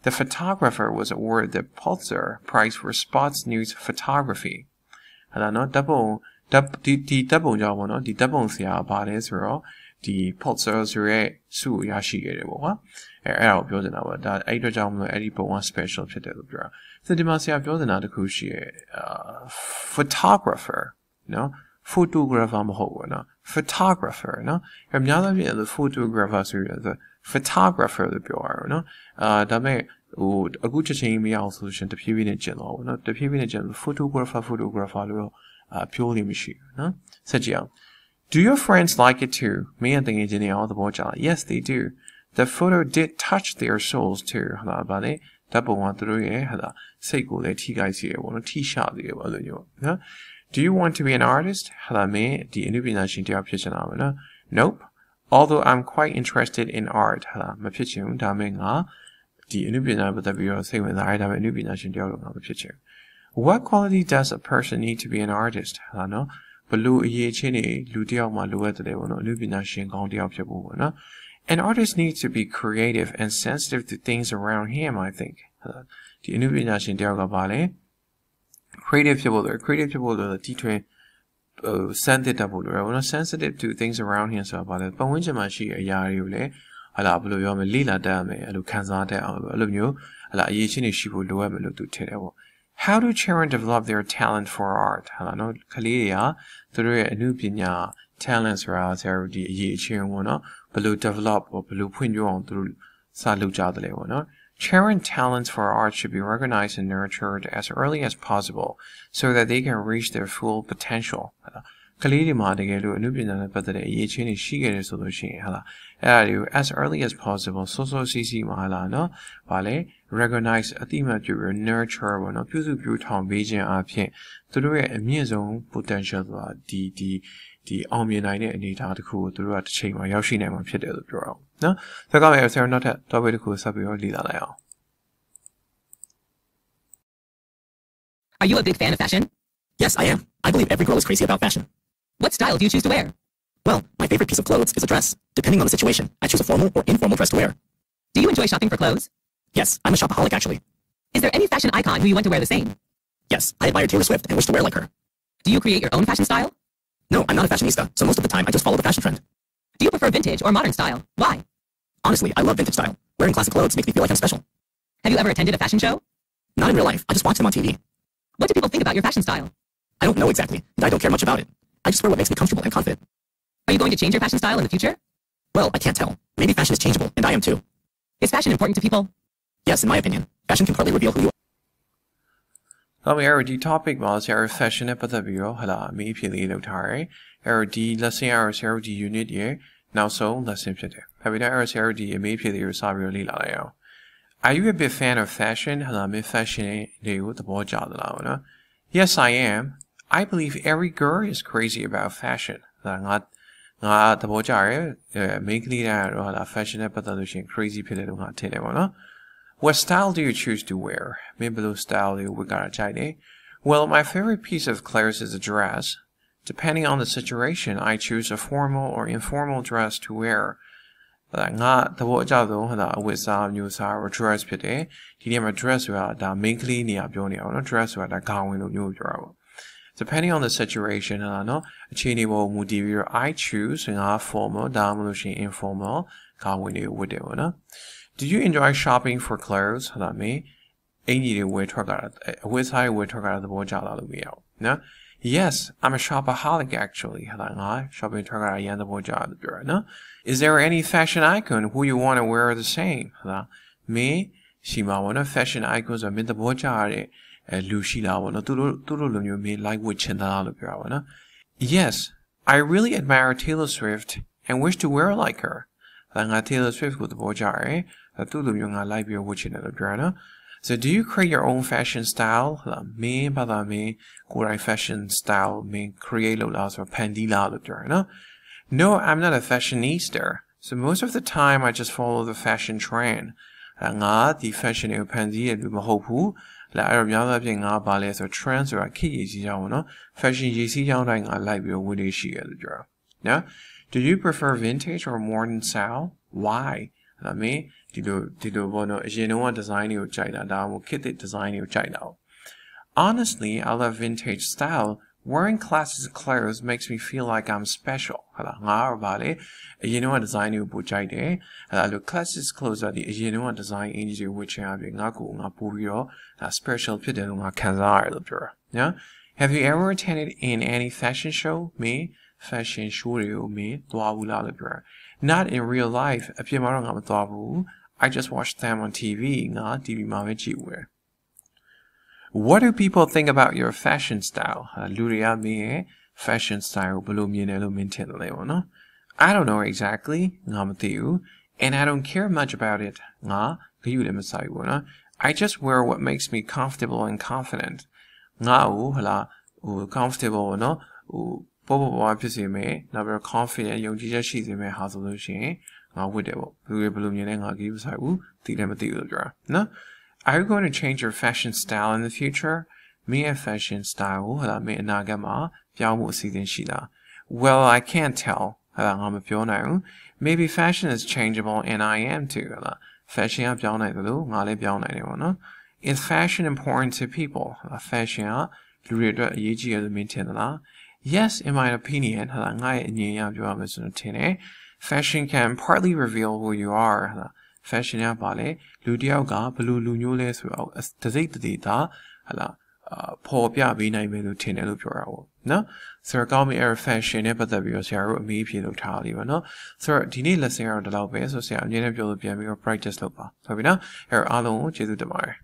The photographer was awarded the Pulitzer Prize for Sports News Photography. ဟာနော်ဓာတ်ပုံဒီဓာတ်ပုံကြောင့်ပေါ့နော်ဒီဓာတ်ပုံဆရာဘာလဲဆိုတော့ဒီ Pulitzer ဆိုရဲဆုကိုရရှိခဲ့တယ်ပေါ့ကွာအဲ့ဒါကိုပြောနေတာပေါ့ဒါအဲ့အတွက်ကြောင့်မလို့အဲ့ဒီပုံက special ဖြစ်တယ်လို့ပြောတာဆိုဒီမှာဆရာပြောနေတာတခုရှိရဲ့ photographer နော် photographer မဟုတ်ဘူးနော် photographer နော်အများအားဖြင့် photographer ဆိုရယ် photographer လို့ပြောရအောင်နော်ဒါပေမဲ့ဟိုအခုချက်ချင်းမရအောင်ဆိုလို့ရှင်တဖြည်းဖြည်းနဲ့ကျင်တော့ဘူးနော်တဖြည်းဖြည်းနဲ့ကျင် photographer လို့တော့ပြောလို့မရှိဘူးနော်ဆက်ကြည့်အောင် Do your friends like it too မင်းတကယ်ချင်းနေအောင်သဘောကျလား Yes they do The photo did touch their souls too ဟာလားဗါလေဓာတ်ပုံကသူတို့ရဲ့ဟာလားစိတ်ကိုလည်းထိခိုက်စေတယ်ပေါ့နော်ထိရှစေတယ်ပေါ့လို့မျိုးနော် Do you want to be an artist ဟာလားမင်းဒီအနုပညာရှင်တယောက်ဖြစ်ချင်တာမလား Nope Although I'm quite interested in art ဟာလားမဖြစ်ချင်ဘူးဒါပေမဲ့ငါဒီအနုပညာပတ်သက်ပြီးတော့စိတ်ဝင်စားရတာပဲအနုပညာရှင်တယောက်တော့ငါမဖြစ်ချင် What quality does a person need to be an artist ဟာနော်ဘလို့အရေးချင်းနေလူတယောက်မှလိုအပ်တယ်ပေါ့နော်အနုပညာရှင်ကောင်းတယောက်ဖြစ်ဖို့ပေါ့နော် An artist needs to be creative and sensitive to things around him I think ဒီအနုပညာရှင်တယောက်ကပါလေ creative ဖြစ်ဖို့လို့တီထွင်sensitive to things around him ဆိုတာပါလေပတ်ဝန်းကျင်မှာရှိတဲ့အရာတွေကိုလည်းဟာလာဘယ်လိုပြောမလဲလေ့လာတတ်ရမယ်အဲ့လိုခံစားတတ်အောင်အဲ့လိုမျိုးဟာလာအရေးချင်းနေရှိဖို့လိုအပ်မယ်လို့သူထင်တယ်ပေါ့ How do children develop their talent for art ဟာလာနော်ကလေးတွေကသူတို့ရဲ့အနုပညာ talent ဆိုတာဆရာတို့ဒီအရေးချင်းပေါ့နော်ဘယ်လို develop ဘယ်လိုဖွံ့ဖြိုးအောင်သူတို့စလုပ်ကြတယ်လေပေါ့နော်Children's talents for art should be recognized and nurtured as early as possible so that they can reach their full potential. ကလေးတွေမှာတကယ်လို့အနုပညာနဲ့ပတ်သက်တဲ့အရေးချင်းတွေရှိခဲ့တယ်ဆိုလို့ရှိရင်ဟာလားအဲ့ဒါတွေကို as early as possible စောစောစီးစီးမှာဟာလားနော်ဗာလေ recognize အတိအမှတ်ပြုပြီး nurture ပေါ့နော်ပြုစုပြုထောင်ပေးခြင်းအပြင်သူတို့ရဲ့အမြင့်ဆုံး potential ဆိုတာဒီအောင်မြင်နိုင်တဲ့အနေအထားတစ်ခုကိုသူတို့ကတစ်ချိန်မှာရောက်ရှိနိုင်မှာဖြစ်တယ်လို့ပြောအောင်နော်ဒါကလည်းဆရာနောက်ထပ် topic တစ်ခုဆက်ပြီးတော့လေ့လာလိုက်အောင် Are you a big fan of fashion? Yes, I am. I believe every girl is crazy about fashion. What style do you choose to wear? Well, my favorite piece of clothes is a dress. Depending on the situation, I choose a formal or informal dress to wear. Do you enjoy shopping for clothes? Yes, I'm a shopaholic actually. Is there any fashion icon who you want to wear the same? Yes, I admire Taylor Swift and wish to wear like her. Do you create your own fashion style? No, I'm not a fashionista, so most of the time I just follow the fashion trend. Do you prefer vintage or modern style? Why? Honestly, I love vintage style. Wearing classic clothes makes me feel like I'm special. Have you ever attended a fashion show? Not in real life, I just watch them on TV. What do people think about your fashion style? I don't know exactly, and I don't care much about it. I just wear what makes me comfortable and confident. Are you going to change your fashion style in the future? Well, I can't tell. Maybe fashion is changeable, and I am too. Is fashion important to people? Yes, in my opinion. Fashion can partly reveal who you are. တော့ဒီ topic မှာဆရာတို့ fashion နဲ့ပတ်သက်ပြီးတော့ဟလာအမေးဖြစ်လေးလုပ်ထားတယ်။အဲ့တော့ဒီ lesson ကတော့ဆရာတို့ဒီ unit ရဲ့နောက်ဆုံး lesson ဖြစ်တယ်။ဒါပေမဲ့အဲ့တော့ဆရာတို့ဒီအမေးဖြစ်လေးကိုစပြီးတော့လေ့လာလိုက်အောင်။ Are you a big fan of fashion? ဟလာမင်း fashion တွေကိုသဘောကျသလားပေါ့နော် Yes, I am. I believe every girl is crazy about fashion. ဒါငါသဘောကျရဲမိန်းကလေးတိုင်းတော့ဟလာ fashion နဲ့ပတ်သက်လို့ရှိရင် crazy ဖြစ်တယ်လို့ငါထင်တယ်ပေါ့နော်What style do you choose to wear? Maybe style we got a Well, my favorite piece of clothes is a dress. Depending on the situation, I choose a formal or informal dress to wear. ငါသဘောကျဆုံးဟလာအဝတ်စားမျိုးစား dress ဖြစ်တယ်ဒီနေ့မှာ dress ဆိုတာဒါ main ကလေးနေရာပြောနေအောင်နော် dress ဆိုတာဒါခေါင်းဝင်လို့မျိုးပြောတာပေါ့ Depending on the situation ဟလာနော်အခြေအနေပေါ်မူတည်ပြီးတော့ I choose ငါ formal ဒါမှမဟုတ်ရှင် informal ခေါင်းဝင်တွေဝတ်တယ်ပေါ့နော်Do you enjoy shopping for clothes? ဟုတ်လားမေအင်ကြီးတွေဝယ်ထွက်ကြတာအဝတ်စားတွေဝယ်ထွက်ကြတာသဘောကျလာလို့မရဘူးနော် Yes, I'm a shopaholic actually ဟုတ်လားငါ shopping ထွက်ကြတာအရင်သဘောကျတယ်ပြောရနော် Is there any fashion icon who you want to wear the same ဟုတ်လားမေရှိမှာပေါ့နော် fashion icon ဆိုမင်းသဘောကျတဲ့လူရှိလားပေါ့နော်သူတို့လိုမျိုးမင်း like ဝတ်ချင်တာလို့ပြောတာပေါ့နော် Yes, I really admire Taylor Swift and wish to wear like her ငါ Taylor Swift ကိုသဘောကျတယ်သူ့လိုမျိုးငါ like ပြီးဝတ်ချင်တယ်လို့ပြောတာနော် So do you create your own fashion style မင်းဘာသာမင်းကိုယ်တိုင် fashion style မင်း create လုပ်လားဆိုတော့ဖန်တီးလားလို့ပြောတာနော် No, I'm not a fashionista. So most of the time I just follow the fashion trend. ငါဒီ fashion ကိုဖန်တီးရလို့မဟုတ်ဘူးလာအဲ့တော့များသောအားဖြင့်ငါဘာလဲဆိုတော့ trend ဆိုတာခေတ်ရည်စည်းကြောင်းပေါ့နော် fashion ရည်စည်းကြောင်းတိုင်းငါ like ပြီးဝတ်နေရှိရလို့ပြောတာနော် Do you prefer vintage or modern style? Why? I mean, ဒီလိုဘောနော်အရင်တော့ design တွေကိုကြိုက်တာဒါမှမဟုတ်ခေတ်သစ် design တွေကိုကြိုက်တာ Honestly, I love vintage style. Wearing classic clothes makes me feel like I'm special. ဟာလားငါဘာလဲအရင်တော့ design တွေကိုပို့ကြိုက်တယ်အဲ့လို classic clothes တွေအရင်တော့ design အင်ဂျီတွေဝတ်ချင်အပြင်ငါကိုငါပို့ပြီးတော့ special ဖြစ်တယ်လို့ငါခံစားရတယ်လို့ပြောတာနော် Have you ever attended in any fashion show? Me? Fashion show တွေကိုမင်းသွားဘူးလားလို့ပြောတာ Not in real life အပြင်မှာတော့ငါမသွားဘူး I just watch them on TV ငါ TV မှာပဲကြည့်ဝယ် What do people think about your fashion style လူတွေကမင်းရဲ့ fashion style ကိုဘယ်လိုမြင်တယ်လို့မင်းထင်တယ်လဲပေါ့နော် I don't know exactly ငါမသိဘူး and I don't care much about it ငါဂရုလည်းမစိုက်ဘူးနော် I just wear what makes me comfortable and confident ငါ့ကိုဟလာcomfortable နော်ပေါ်ပေါ်ဖြစ်စေမယ်နောက်ပြီး confident ယုံကြည်ချက်ရှိစေမယ်ဟာဆိုလို့ရှိရင်ငါဝတ်တယ်ပေါ့ဘယ်လိုမြင်လဲငါကြီးမဆိုင်ဘူးသိတယ်မသိဘူးလို့ပြောတာနော် Are you going to change your fashion style in the future? မင်းရဲ့ fashion style ကိုဟလာမင်းအနာဂတ်မှာပြောင်းဖို့အစီအစဉ်ရှိလား Well, I can't tell ဟလာငါမပြောနိုင်ဘူး Maybe fashion is changeable and I am too ဟလာ fashion ကပြောင်းနိုင်တယ်လို့ငါလည်းပြောင်းနိုင်တယ်ပေါ့နော် Is fashion important to people? Fashion ကလူတွေအတွက်အရေးကြီးတယ်လို့မင်းထင်သလားYes, in my opinion, fashion can partly reveal who you are. Fashion ကပါလေလူတယောက်ကဘယ်လိုလူမျိုးလဲဆိုတော့တစိမ့်တည်တာဟလာပေါ်ပြပေးနိုင်မယ်လို့ထင်တယ်လို့ပြောတာပေါ့နော်ဆိုတော့ကောင်းပြီအဲ့ fashion နဲ့ပတ်သက်ပြီးတော့ဆရာတို့အမေးဖြေလုပ်ထားလိမ့်မယ်နော်ဆိုတော့ဒီနေ့ lesson ကတော့ဒီလောက်ပဲဆိုဆရာအမြဲတမ်းပြောလို့ပြန်ပြီးတော့ practice လုပ်ပါဟုတ်ပြီနော်အဲ့တော့အားလုံးကိုကျေးဇူးတင်ပါတယ်